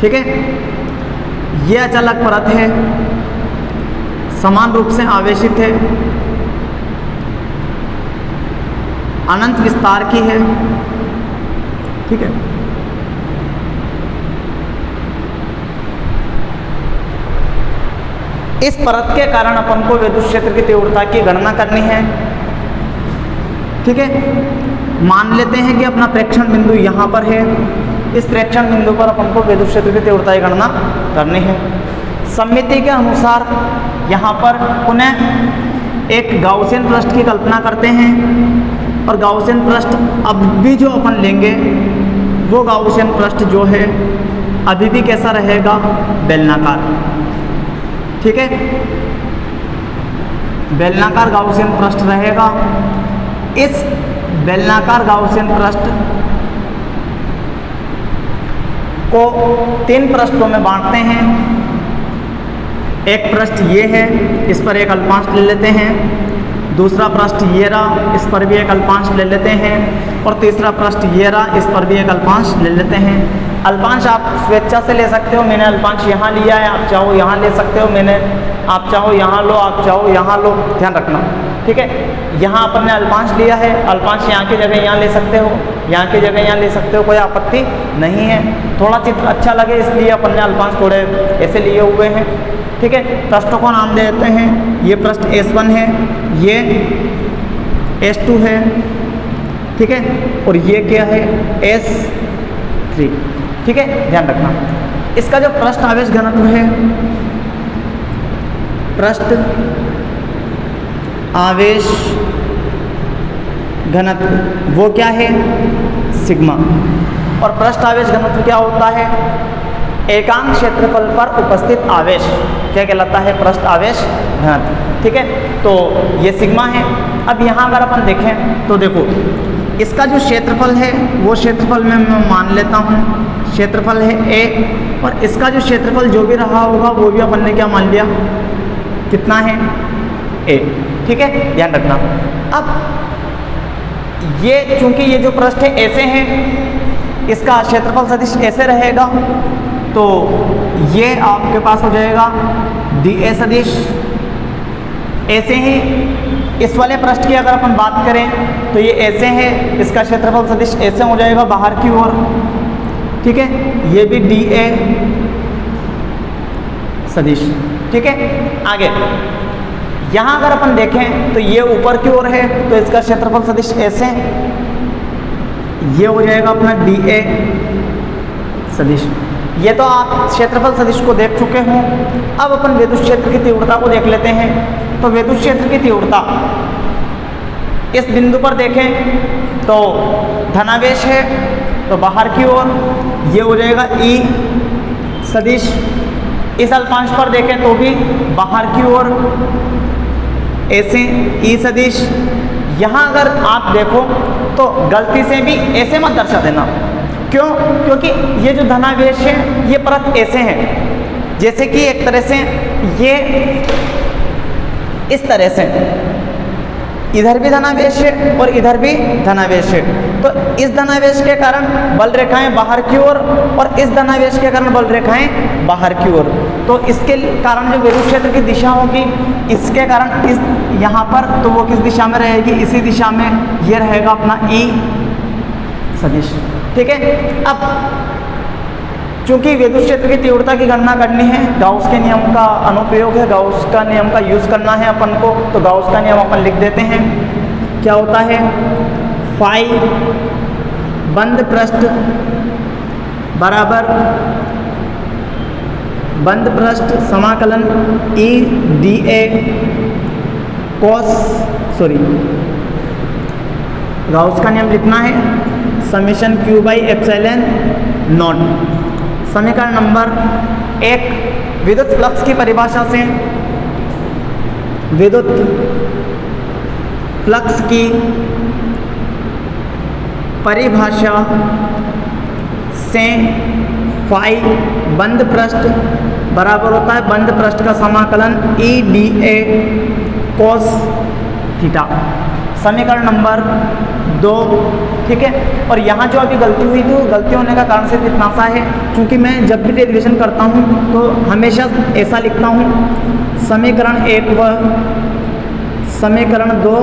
[SPEAKER 1] ठीक है, ये अचालक परत है, समान रूप से आवेशित है, अनंत विस्तार की है। ठीक है, इस परत के कारण अपन को विद्युत क्षेत्र की तीव्रता की गणना करनी है। ठीक है, मान लेते हैं कि अपना प्रेक्षण बिंदु यहाँ पर है। इस प्रेक्षण बिंदु पर अपन को विद्युत क्षेत्र की तीव्रता की गणना करनी है। समिति के अनुसार यहाँ पर पुनः एक गाउसियन पृष्ठ की कल्पना करते हैं, और गाउसियन पृष्ठ अब भी जो अपन लेंगे वो गाउसियन पृष्ठ जो है अभी भी कैसा रहेगा, बेलनाकार। ठीक है, बेलनाकार गाउसियन पृष्ठ रहेगा। इस बेलनाकार गाउसियन पृष्ठ को 3 पृष्ठों में बांटते हैं। एक पृष्ठ ये है, इस पर एक अल्पांश ले लेते हैं। दूसरा पृष्ठ ये रहा, इस पर भी एक अल्पांश ले लेते हैं। और तीसरा पृष्ठ ये रहा, इस पर भी एक अल्पांश ले लेते हैं। अल्पांश आप स्वेच्छा से ले सकते हो, मैंने अल्पांश यहाँ लिया है, आप चाहो यहाँ ले सकते हो, आप चाहो यहाँ लो, आप चाहो यहाँ लो, ध्यान रखना। ठीक है, यहाँ अपन ने अल्पांश लिया है, अल्पांश यहाँ की जगह यहाँ ले सकते हो, यहाँ की जगह यहाँ ले सकते हो, कोई आपत्ति नहीं है। थोड़ा चित्र अच्छा लगे इसलिए अपन ने अल्पांश थोड़े ऐसे लिए हुए हैं। ठीक है, पृष्ठों को नाम दे देते हैं। ये पृष्ठ S1 है, ये S2 है, ठीक है, और ये क्या है, S3। ठीक है, ध्यान रखना। इसका जो पृष्ठ आवेश घनत्व है, पृष्ठ आवेश घनत्व वो क्या है, सिग्मा। और पृष्ठ आवेश घनत्व क्या होता है, एकांक क्षेत्रफल पर उपस्थित आवेश क्या कहलाता है, पृष्ठ आवेश घनत्व। ठीक है, तो ये सिग्मा है। अब यहाँ अगर अपन देखें तो देखो, इसका जो क्षेत्रफल है वो क्षेत्रफल में मैं मान लेता हूँ, क्षेत्रफल है A, और इसका जो क्षेत्रफल जो भी रहा होगा वो भी अपन ने क्या मान लिया, कितना है, ए। ठीक है, ध्यान रखना। अब ये चूंकि ये जो पृष्ठ है ऐसे हैं, इसका क्षेत्रफल सदिश ऐसे रहेगा, तो ये आपके पास हो जाएगा डी ए सदिश। ऐसे ही इस वाले पृष्ठ की अगर अपन बात करें तो ये ऐसे है, इसका क्षेत्रफल सदिश ऐसे हो जाएगा बाहर की ओर। ठीक है, ये भी डी ए सदिश। ठीक है, आगे यहाँ अगर अपन देखें तो ये ऊपर की ओर है, तो इसका क्षेत्रफल सदिश ऐसे, ये हो जाएगा अपना डी ए सदिश। ये तो आप क्षेत्रफल सदिश को देख चुके हों। अब अपन विद्युत क्षेत्र की तीव्रता को देख लेते हैं। तो विद्युत क्षेत्र की तीव्रता इस बिंदु पर देखें तो धनावेश है, तो बाहर की ओर ये हो जाएगा ई सदिश। इस अल्पांश पर देखें तो भी बाहर की ओर ऐसे ई सदिश। यहाँ अगर आप देखो तो गलती से भी ऐसे मत दर्शा देना। क्यों? क्योंकि ये जो धनावेश है ये परत ऐसे हैं, जैसे कि एक तरह से ये इस तरह से, इधर भी धनावेश है और इधर भी धनावेश है। तो इस धनावेश के कारण बल रेखाएं बाहर की ओर और इस धनावेश के कारण बल रेखाएं बाहर की ओर। तो इसके कारण जो विद्युत क्षेत्र की दिशा होगी, इसके कारण इस यहाँ पर तो वो किस दिशा में रहेगी, इसी दिशा में ये रहेगा अपना ई सदिश। ठीक है, अब चूंकि विद्युत क्षेत्र की तीव्रता की गणना करनी है, गाउस के नियम का अनुप्रयोग है, गाउस का नियम का यूज़ करना है अपन को, तो गाउस का नियम अपन लिख देते हैं। क्या होता है? फाई बंद पृष्ठ बराबर बंद पृष्ठ समाकलन ई डी ए गाउस का नियम लिखना है summation Q by epsilon naught. समीकरण नंबर 1, विद्युत फ्लक्स की परिभाषा से विद्युत फ्लक्स की परिभाषा से फाई बंद पृष्ठ बराबर होता है बंद पृष्ठ का समाकलन ई डी ए कोस थीटा। समीकरण नंबर 2। ठीक है, और यहाँ जो अभी गलती हुई तो गलती होने का कारण सिर्फ इतना सा है, क्योंकि मैं जब भी डेरिवेशन करता हूँ तो हमेशा ऐसा लिखता हूँ समीकरण 1 व समीकरण 2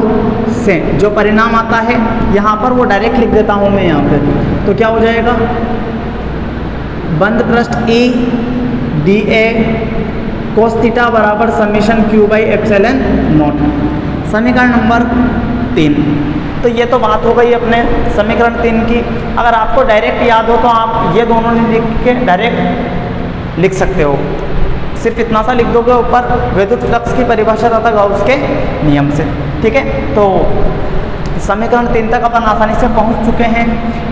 [SPEAKER 1] से जो परिणाम आता है यहाँ पर वो डायरेक्ट लिख देता हूँ मैं यहाँ पे। तो क्या हो जाएगा? बंद पृष्ठ E d A cos theta बराबर summation Q by epsilon naught. समीकरण नंबर 3। तो ये तो बात हो गई अपने समीकरण 3 की। अगर आपको डायरेक्ट याद हो तो आप ये दोनों लिख के डायरेक्ट लिख सकते हो। सिर्फ इतना सा लिख दोगे ऊपर विद्युत फ्लक्स की परिभाषा तथा गाउस के नियम से। ठीक है, तो समीकरण 3 तक अपन आसानी से पहुंच चुके हैं।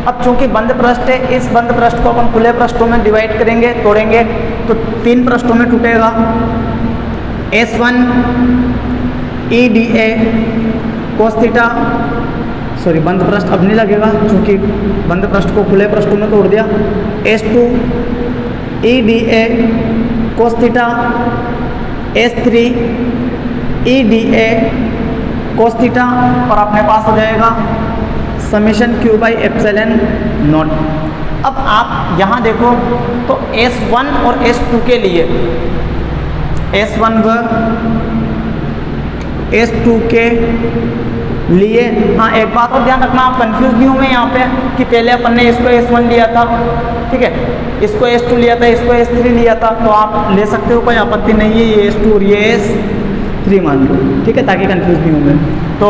[SPEAKER 1] अब चूंकि बंद पृष्ठ है, इस बंद पृष्ठ को अपन खुले पृष्ठों में डिवाइड करेंगे, तोड़ेंगे, तो 3 पृष्ठों में टूटेगा। S1 E d A cos theta, sorry बंद पृष्ठ अब नहीं लगेगा क्योंकि बंद पृष्ठ को खुले पृष्ठों में तोड़ दिया। S2 E d A cos theta, S3 E d A cos theta, और अपने पास हो जाएगा summation Q by epsilon not. अब आप यहाँ देखो तो S1 और S2 के लिए, S1 व S2 के लिए, हाँ एक बात और ध्यान रखना, आप कंफ्यूज नहीं होंगे यहाँ पे कि पहले अपन ने इसको S1 लिया था, ठीक है, इसको S2 लिया था, इसको S3 लिया था, तो आप ले सकते हो, कोई आपत्ति नहीं है। ये S2 और ये S3 मान लो, ठीक है, ताकि कंफ्यूज नहीं होंगे। तो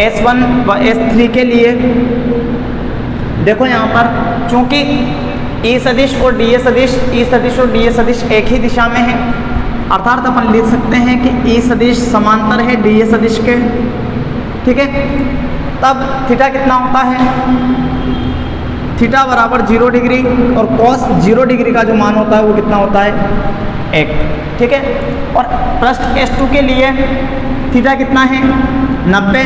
[SPEAKER 1] S1 व S3 के लिए देखो यहाँ पर चूँकि E सदिश और DA सदिश, E सदिश और DA सदिश एक ही दिशा में है, अर्थात अपन लिख सकते हैं कि E सदिश समांतर है DA सदिश के। ठीक है, तब थीटा कितना होता है? थीटा बराबर 0 डिग्री, और कॉस 0 डिग्री का जो मान होता है वो कितना होता है? 1। ठीक है, और पृष्ठ S2 के लिए थीटा कितना है? 90।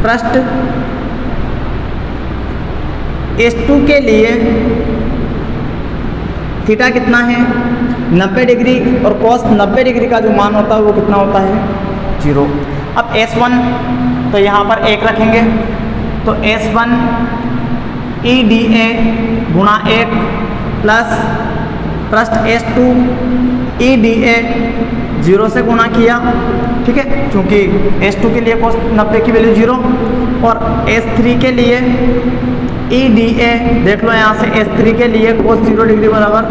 [SPEAKER 1] पृष्ठ S2 के लिए थीटा कितना है? 90 डिग्री, और कॉस 90 डिग्री का जो मान होता है वो कितना होता है? 0। अब S1 तो यहाँ पर 1 रखेंगे, तो S1 EDA गुणा 1 प्लस पृष्ठ S2 EDA 0 से गुणा किया, ठीक है, क्योंकि S2 के लिए cos 90 की वैल्यू 0 और S3 के लिए EDA देख लो यहाँ से S3 के लिए cos 0 डिग्री बराबर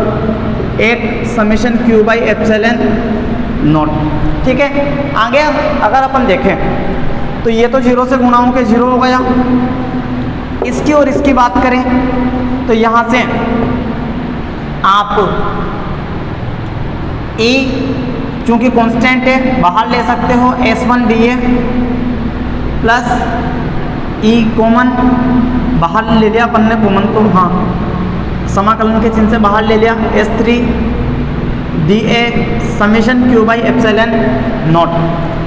[SPEAKER 1] 1 summation Q by epsilon naught. ठीक है, आगे अगर अपन देखें तो ये तो 0 से गुणा होकर 0 हो गया। इसकी और इसकी बात करें तो यहाँ से आप E चूंकि कांस्टेंट है बाहर ले सकते हो, S1 DA plus E common बाहर ले लिया अपन ने, कॉमन तो हाँ समाकलन के चिन्ह से बाहर ले लिया, S3 DA summation Q by epsilon naught.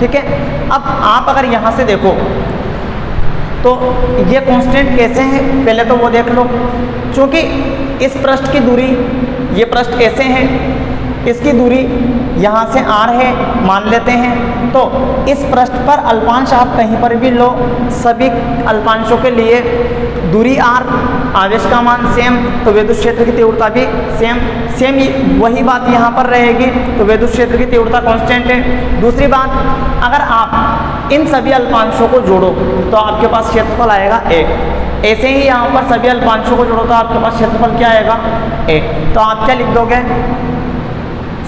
[SPEAKER 1] ठीक है, अब आप अगर यहाँ से देखो तो ये कांस्टेंट कैसे हैं पहले तो वो देख लो। क्योंकि इस पृष्ठ की दूरी, ये पृष्ठ ऐसे है, इसकी दूरी यहाँ से r है मान लेते हैं, तो इस पृष्ठ पर अल्पांश आप कहीं पर भी लो, सभी अल्पांशों के लिए दूरी r, आवेश का मान सेम, तो विद्युत क्षेत्र की तीव्रता भी सेम वही बात यहाँ पर रहेगी, तो विद्युत क्षेत्र की तीव्रता कांस्टेंट है। दूसरी बात, अगर आप इन सभी अल्पांशों को जोड़ो तो आपके पास क्षेत्रफल आएगा 1। ऐसे ही यहाँ पर सभी अल्पांशों को जोड़ो तो आपके पास क्षेत्रफल क्या आएगा 1। तो आप क्या लिख दोगे,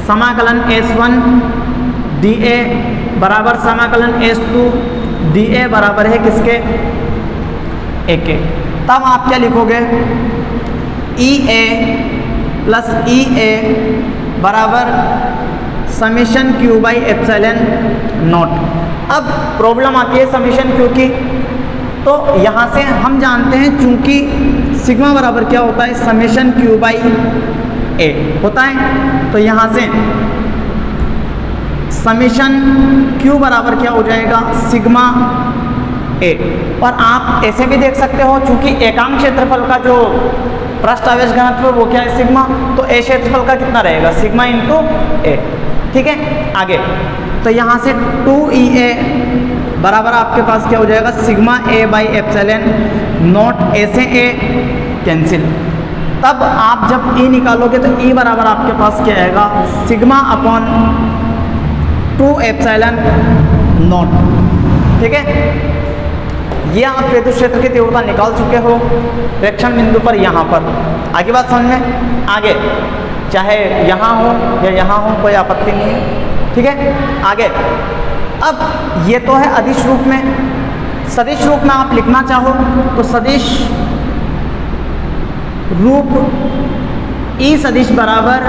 [SPEAKER 1] समाकलन S1 DA बराबर समाकलन S2 DA बराबर है किसके, 1 के। तब आप क्या लिखोगे, EA प्लस EA बराबर summation Q by epsilon not. अब प्रॉब्लम आती है समेशन Q की, तो यहाँ से हम जानते हैं चूंकि सिग्मा बराबर क्या होता है, समेशन Q बाई A होता है, तो यहाँ से समेशन Q बराबर क्या हो जाएगा, सिग्मा A। और आप ऐसे भी देख सकते हो चूंकि एकांक क्षेत्रफल का जो पृष्ठ आवेश घनत्व वो क्या है, सिग्मा, तो A क्षेत्रफल का कितना रहेगा, सिग्मा इंटू A। ठीक है, आगे तो यहाँ से 2EA बराबर आपके पास क्या हो जाएगा, sigma A by epsilon not, A से A कैंसिल। तब आप जब E निकालोगे तो E बराबर आपके पास क्या आएगा, सिग्मा अपॉन 2 एप्सिलॉन नॉट। ठीक है, ये आप विद्युत क्षेत्र की तीव्रता निकाल चुके हो प्रेक्षण बिंदु पर यहाँ पर। आगे बात समझ में, आगे चाहे यहाँ हो या यहाँ हो कोई आपत्ति नहीं है। ठीक है, आगे अब ये तो है अदिश रूप में, सदिश रूप में आप लिखना चाहो तो सदिश रूप E सदिश बराबर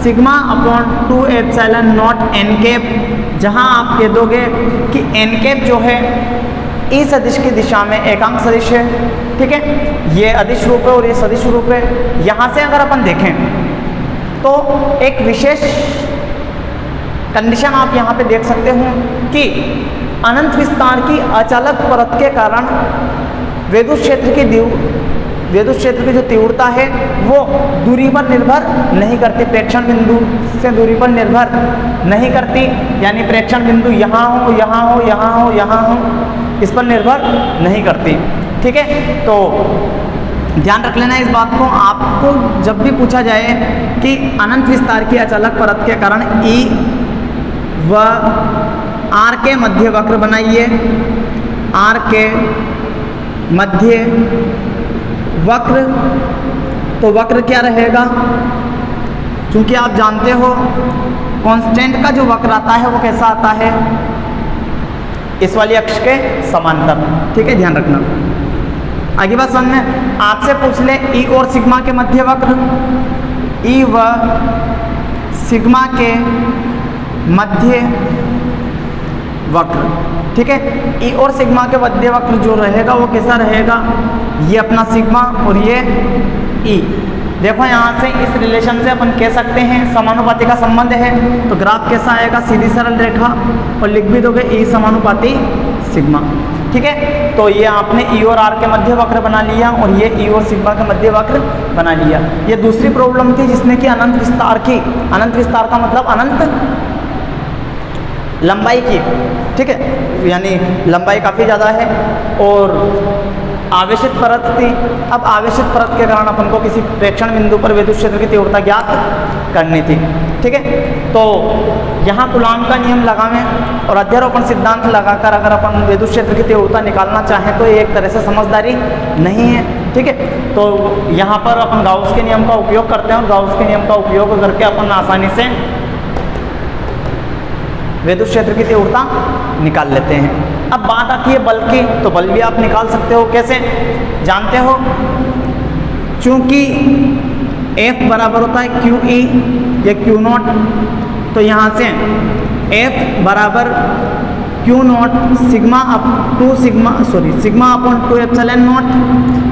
[SPEAKER 1] sigma upon 2 epsilon not n cap, जहाँ आप कह दोगे कि n कैप जो है E सदिश की दिशा में एकांक सदिश है। ठीक है, ये अदिश रूप है और ये सदिश रूप है। यहाँ से अगर अपन देखें तो एक विशेष कंडीशन आप यहाँ पे देख सकते हो कि अनंत विस्तार की अचालक परत के कारण विद्युत क्षेत्र की जो तीव्रता है वो दूरी पर निर्भर नहीं करती, प्रेक्षण बिंदु से दूरी पर निर्भर नहीं करती, यानी प्रेक्षण बिंदु यहाँ हो यहाँ हो यहाँ हो यहाँ हो, इस पर निर्भर नहीं करती। ठीक है, तो ध्यान रख लेना इस बात को। आपको जब भी पूछा जाए कि अनंत विस्तार की अचालक परत के कारण E व R के मध्य वक्र बनाइए, R के मध्य वक्र, तो वक्र क्या रहेगा, क्योंकि आप जानते हो कांस्टेंट का जो वक्र आता है वो कैसा आता है, इस वाली अक्ष के समांतर। ठीक है, ध्यान रखना। आगे बात समझ में, आपसे पूछ ले E और सिग्मा के मध्य वक्र, E व सिग्मा के मध्य वक्र। ठीक है, E और सिग्मा के मध्य वक्र जो रहेगा वो कैसा रहेगा, ये अपना सिग्मा और ये E। देखो यहाँ से इस रिलेशन से अपन कह सकते हैं समानुपाती का संबंध है, तो ग्राफ कैसा आएगा, सीधी सरल रेखा, और लिख भी दोगे E समानुपाती सिग्मा। ठीक है, तो ये आपने E और R के मध्य वक्र बना लिया और ये E और सिग्मा के मध्य वक्र बना लिया। ये दूसरी प्रॉब्लम थी जिसने कि अनंत विस्तार की, अनंत विस्तार का मतलब अनंत लंबाई की, ठीक है, यानी लंबाई काफ़ी ज़्यादा है और आवेशित परत थी। अब आवेशित परत के कारण अपन को किसी प्रेक्षण बिंदु पर विद्युत क्षेत्र की तीव्रता ज्ञात करनी थी, ठीक है। तो यहाँ कूलॉम का नियम लगावें और अध्यारोपण सिद्धांत लगाकर अगर अपन विद्युत क्षेत्र की तीव्रता निकालना चाहें तो ये एक तरह से समझदारी नहीं है, ठीक है। तो यहाँ पर अपन गाउस के नियम का उपयोग करते हैं और गाउस के नियम का उपयोग करके अपन आसानी से विद्युत क्षेत्र की तीव्रता निकाल लेते हैं। अब बात आती है बल की, तो बल भी आप निकाल सकते हो। कैसे जानते हो? चूंकि F बराबर होता है QE या Q नॉट, तो यहाँ से F बराबर Q not sigma sigma upon 2 epsilon not,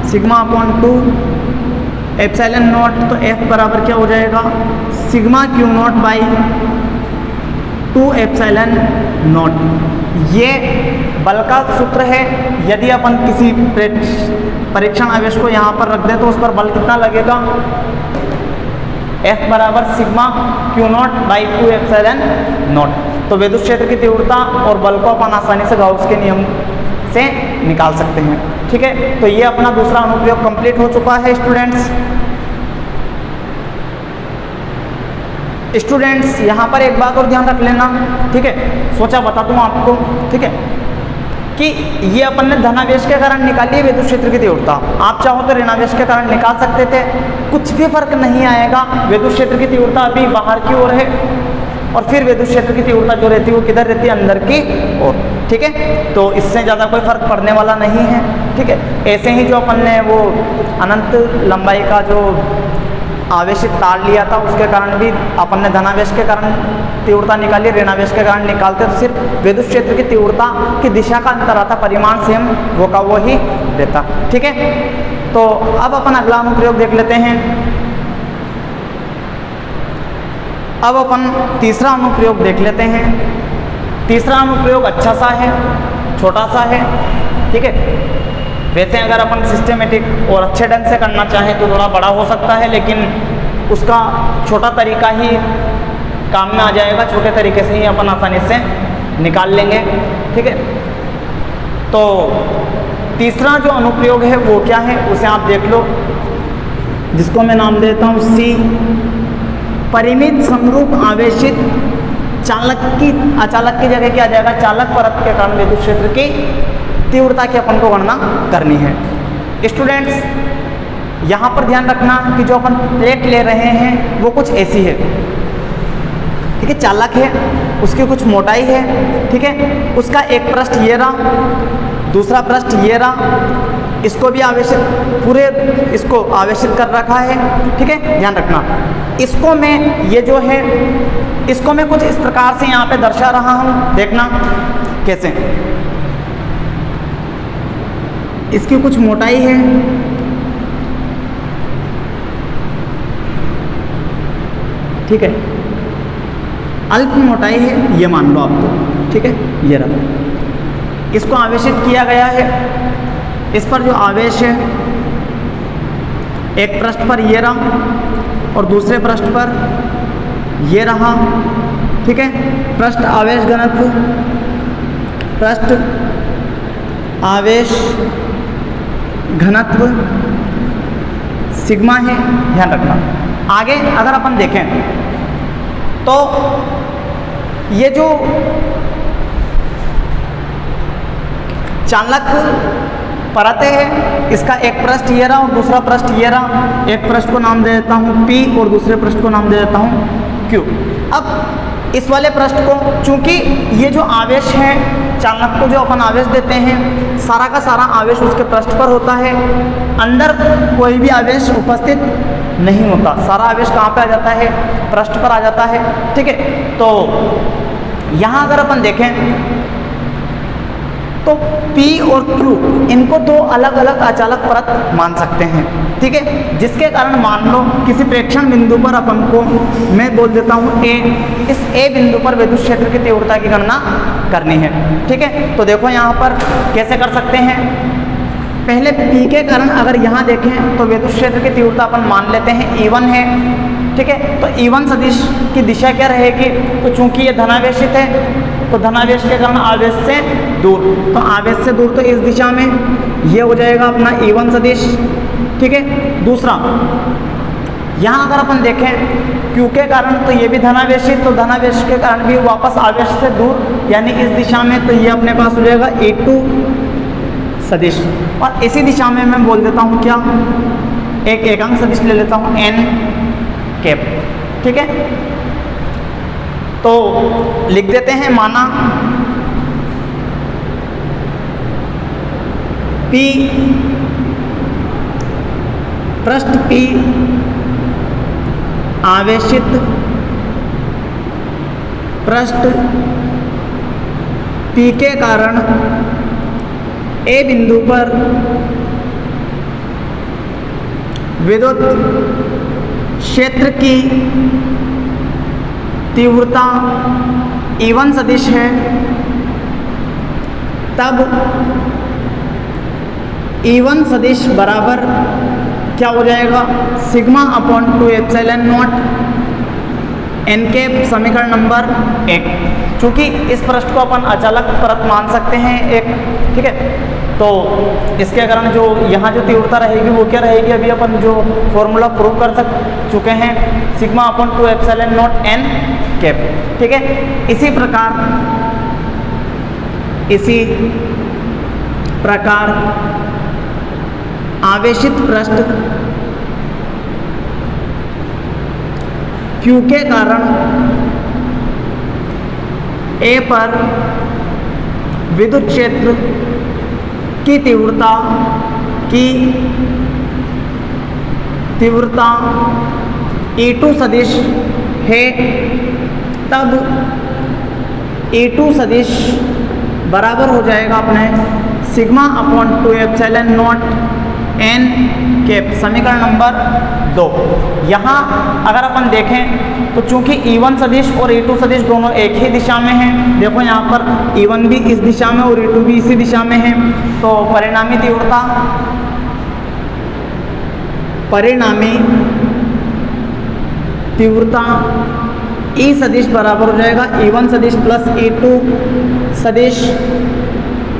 [SPEAKER 1] sigma upon 2 epsilon not. तो F बराबर क्या हो जाएगा? Sigma Q not by 2 epsilon not. ये बल का सूत्र है। यदि अपन किसी परीक्षण आवेश को यहाँ पर रख दें तो उस पर बल कितना लगेगा? F बराबर sigma Q not by 2 epsilon not. तो विद्युत क्षेत्र की तीव्रता और बल को अपन आसानी से गाउस के नियम से निकाल सकते हैं, ठीक है। तो ये अपना दूसरा अनुप्रयोग कंप्लीट हो चुका है स्टूडेंट्स। यहाँ पर एक बात और ध्यान रख लेना, ठीक है, सोचा बता दूँ आपको, ठीक है, कि ये अपन ने धनावेश के कारण निकाली है विद्युत क्षेत्र की तीव्रता। आप चाहो तो ऋणावेश के कारण निकाल सकते थे, कुछ भी फर्क नहीं आएगा। विद्युत क्षेत्र की तीव्रता अभी बाहर की ओर है और फिर विद्युत क्षेत्र की तीव्रता जो रहती है वो किधर रहती है? अंदर की ओर, ठीक है। तो इससे ज़्यादा कोई फर्क पड़ने वाला नहीं है, ठीक है। ऐसे ही जो अपन ने वो अनंत लंबाई का जो आवेशित तार लिया था उसके कारण भी अपन ने धनावेश के कारण तीव्रता निकाली, ऋणावेश के कारण निकालते तो सिर्फ विद्युत क्षेत्र की तीव्रता की दिशा का अंतर आता, परिमाण सेम वो का वो ही रहता, ठीक है। तो अब अपन अगला अनुप्रयोग देख लेते हैं। अब अपन तीसरा अनुप्रयोग देख लेते हैं। तीसरा अनुप्रयोग अच्छा सा है, छोटा सा है, ठीक है। वैसे अगर अपन सिस्टमेटिक और अच्छे ढंग से करना चाहें तो थोड़ा बड़ा हो सकता है, लेकिन उसका छोटा तरीका ही काम में आ जाएगा। छोटे तरीके से ही अपन आसानी से निकाल लेंगे, ठीक है। तो तीसरा जो अनुप्रयोग है वो क्या है उसे आप देख लो, जिसको मैं नाम देता हूँ C। परिमित समरूप आवेशित अचालक की जगह क्या आ जाएगा? चालक परत के कारण विद्युत क्षेत्र की तीव्रता की अपन को गणना करनी है। स्टूडेंट्स यहाँ पर ध्यान रखना कि जो अपन प्लेट ले रहे हैं वो कुछ ऐसी है, ठीक है, चालक है, उसकी कुछ मोटाई है, ठीक है। उसका एक पृष्ठ ये रहा, दूसरा पृष्ठ ये रहा, इसको भी इसको आवेशित कर रखा है, ठीक है। ध्यान रखना, इसको मैं ये जो है इसको मैं कुछ इस प्रकार से यहाँ पे दर्शा रहा हूँ। देखना कैसे, इसकी कुछ मोटाई है, ठीक है, अल्प मोटाई है, ये मान लो आपको, ठीक है। ये रहा, इसको आवेशित किया गया है। इस पर जो आवेश है एक पृष्ठ पर ये रहा और दूसरे पृष्ठ पर ये रहा, ठीक है। पृष्ठ आवेश घनत्व, पृष्ठ आवेश घनत्व सिग्मा है, ध्यान रखना। आगे अगर अपन देखें तो ये जो चालक परतें है, इसका एक पृष्ठ ये रहा और दूसरा पृष्ठ ये रहा। एक पृष्ठ को नाम दे देता हूँ P और दूसरे पृष्ठ को नाम दे देता हूँ Q। अब इस वाले पृष्ठ को, चूंकि ये जो आवेश है, चालक को जो अपन आवेश देते हैं, सारा का सारा आवेश उसके पृष्ठ पर होता है, अंदर कोई भी आवेश उपस्थित नहीं होता। सारा आवेश कहाँ पे आ जाता है? पृष्ठ पर आ जाता है, ठीक है। तो यहाँ अगर अपन देखें तो P और Q इनको दो अलग अलग अचालक परत मान सकते हैं, ठीक है। जिसके कारण मान लो किसी प्रेक्षण बिंदु पर अपन को मैं बोल देता हूँ A, इस A बिंदु पर विद्युत क्षेत्र की तीव्रता की गणना करनी है, ठीक है। तो देखो यहाँ पर कैसे कर सकते हैं। पहले P के कारण अगर यहाँ देखें तो विद्युत क्षेत्र की तीव्रता अपन मान लेते हैं E1 है, ठीक है। तो E1 सदिश की दिशा क्या रहेगी? तो चूंकि ये धनावेशित है तो धनावेश के कारण आवेश से दूर, तो आवेश से दूर तो इस दिशा में ये हो जाएगा अपना E1 सदिश। ठीक है, दूसरा यहाँ अगर अपन देखें Q के कारण तो ये भी धनावेशी, तो धनावेश के कारण भी वापस आवेश से दूर यानी इस दिशा में, तो ये अपने पास हो जाएगा E2 सदिश। और इसी दिशा में मैं बोल देता हूँ क्या, एक एकांक सदिश ले लेता हूँ n कैप। ठीक है, तो लिख देते हैं, माना P पृष्ठ P आवेशित पृष्ठ P के कारण A बिंदु पर विद्युत क्षेत्र की तीव्रता E1 सदिश है, तब E1 सदिश बराबर क्या हो जाएगा, sigma upon 2 epsilon not n के समीकरण नंबर 1। चूँकि इस पृष्ठ को अपन अचालक परत मान सकते हैं एक, ठीक है, तो इसके कारण जो यहाँ जो तीव्रता रहेगी वो क्या रहेगी, अभी अपन जो फॉर्मूला प्रूव कर चुके हैं, sigma upon 2 epsilon not n cap. ठीक है, इसी प्रकार आवेशित पृष्ठ Q के कारण A पर विद्युत क्षेत्र की तीव्रता E2 सदिश है, तब E2 सदिश बराबर हो जाएगा अपने sigma upon 2 epsilon not n cap, समीकरण नंबर 2। यहाँ अगर अपन देखें तो चूंकि E1 सदिश और E2 सदिश दोनों एक ही दिशा में हैं, देखो यहाँ पर E1 भी इस दिशा में और E2 भी इसी दिशा में है, तो परिणामी तीव्रता E सदिश बराबर हो जाएगा E1 सदिश प्लस E2 सदिश।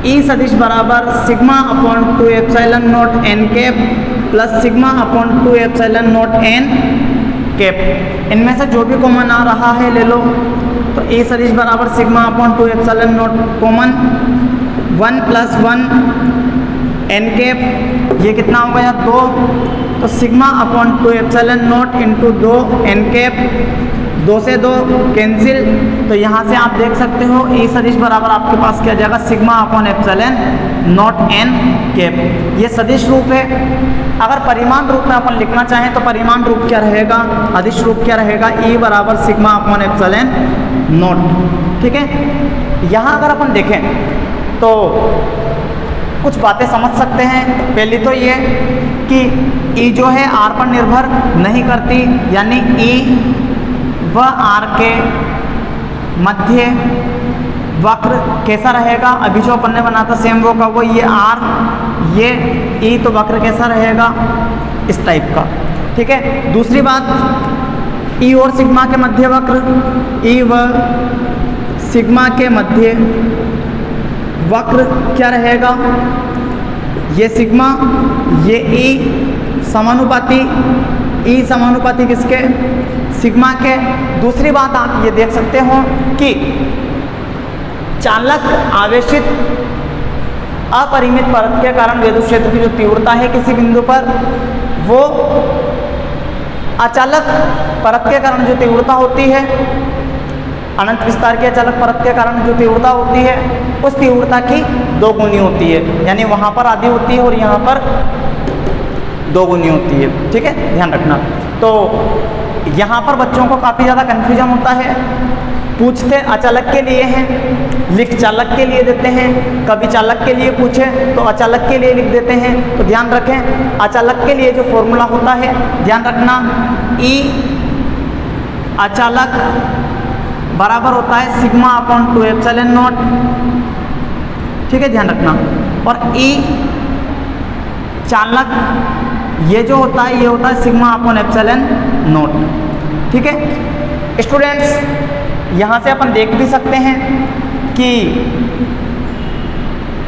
[SPEAKER 1] E सदिश बराबर sigma upon 2 epsilon not n cap plus sigma upon 2 epsilon not n cap. इनमें से जो भी कॉमन आ रहा है ले लो, तो E सदिश बराबर sigma upon 2 epsilon not common 1 plus 1 n cap, ये कितना हो गया 2, तो sigma upon 2 epsilon not into 2 n cap, 2 से 2 कैंसिल, तो यहाँ से आप देख सकते हो E सदिश बराबर आपके पास क्या जाएगा, sigma upon epsilon not n cap. ये सदिश रूप है। अगर परिमाण रूप में अपन लिखना चाहें तो परिमाण रूप क्या रहेगा, अदिश रूप क्या रहेगा, E बराबर सिग्मा अपॉन एप्सिलॉन नॉट। ठीक है, यहाँ अगर अपन देखें तो कुछ बातें समझ सकते हैं। पहली तो ये कि E जो है R पर निर्भर नहीं करती, यानी E व R के मध्य वक्र कैसा रहेगा, अभी जो अपन ने बना था सेम वो का वो, ये R ये E, तो वक्र कैसा रहेगा, इस टाइप का। ठीक है, दूसरी बात E और सिग्मा के मध्य वक्र, E व सिग्मा के मध्य वक्र क्या रहेगा, ये सिग्मा ये E समानुपाती, E समानुपाती किसके, सिग्मा के। दूसरी बात आप ये देख सकते हो कि चालक आवेशित अपरिमित परत के कारण विद्युत क्षेत्र की जो तीव्रता है किसी बिंदु पर, वो अचालक परत के कारण जो तीव्रता होती है, अनंत विस्तार की अचालक परत के कारण जो तीव्रता होती है, उस तीव्रता की 2 गुनी होती है, यानी वहाँ पर आधी होती है और यहाँ पर 2 गुनी होती है। ठीक है, ध्यान रखना। तो यहाँ पर बच्चों को काफ़ी ज़्यादा कन्फ्यूजन होता है, पूछते अचालक के लिए हैं, लिख चालक के लिए देते हैं, कभी चालक के लिए पूछे तो अचालक के लिए लिख देते हैं। तो ध्यान रखें, अचालक के लिए जो फॉर्मूला होता है, ध्यान रखना, E अचालक बराबर होता है सिग्मा अपॉन 2 एप्सिलॉन नॉट। ठीक है, ध्यान रखना। और E चालक ये जो होता है, ये होता है सिग्मा अपॉन एप्सिलॉन नॉट। ठीक है स्टूडेंट्स, यहाँ से अपन देख भी सकते हैं कि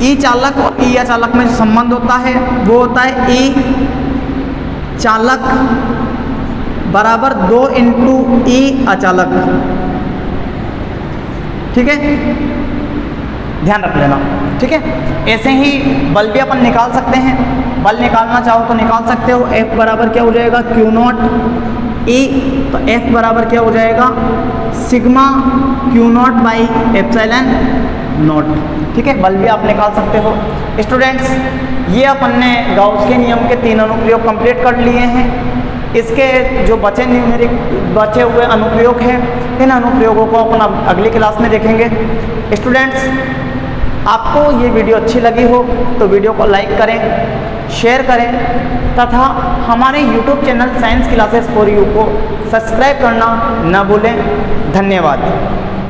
[SPEAKER 1] ई चालक और ई अचालक में जो संबंध होता है वो होता है ई चालक बराबर 2 इंटू ई अचालक। ठीक है, ध्यान रख लेना। ठीक है, ऐसे ही बल भी अपन निकाल सकते हैं। बल निकालना चाहो तो निकाल सकते हो। F बराबर क्या हो जाएगा, Q नॉट E, तो F बराबर क्या हो जाएगा, sigma Q not by epsilon naught. ठीक है, बल भी आप निकाल सकते हो। स्टूडेंट्स, ये अपन ने गाउस के नियम के 3 अनुप्रयोग कंप्लीट कर लिए हैं। इसके जो बचे हुए अनुप्रयोग हैं, इन अनुप्रयोगों को अपन अगली क्लास में देखेंगे। स्टूडेंट्स, आपको ये वीडियो अच्छी लगी हो तो वीडियो को लाइक करें, शेयर करें तथा हमारे YouTube channel science classes for you को सब्सक्राइब करना न भूलें। धन्यवाद।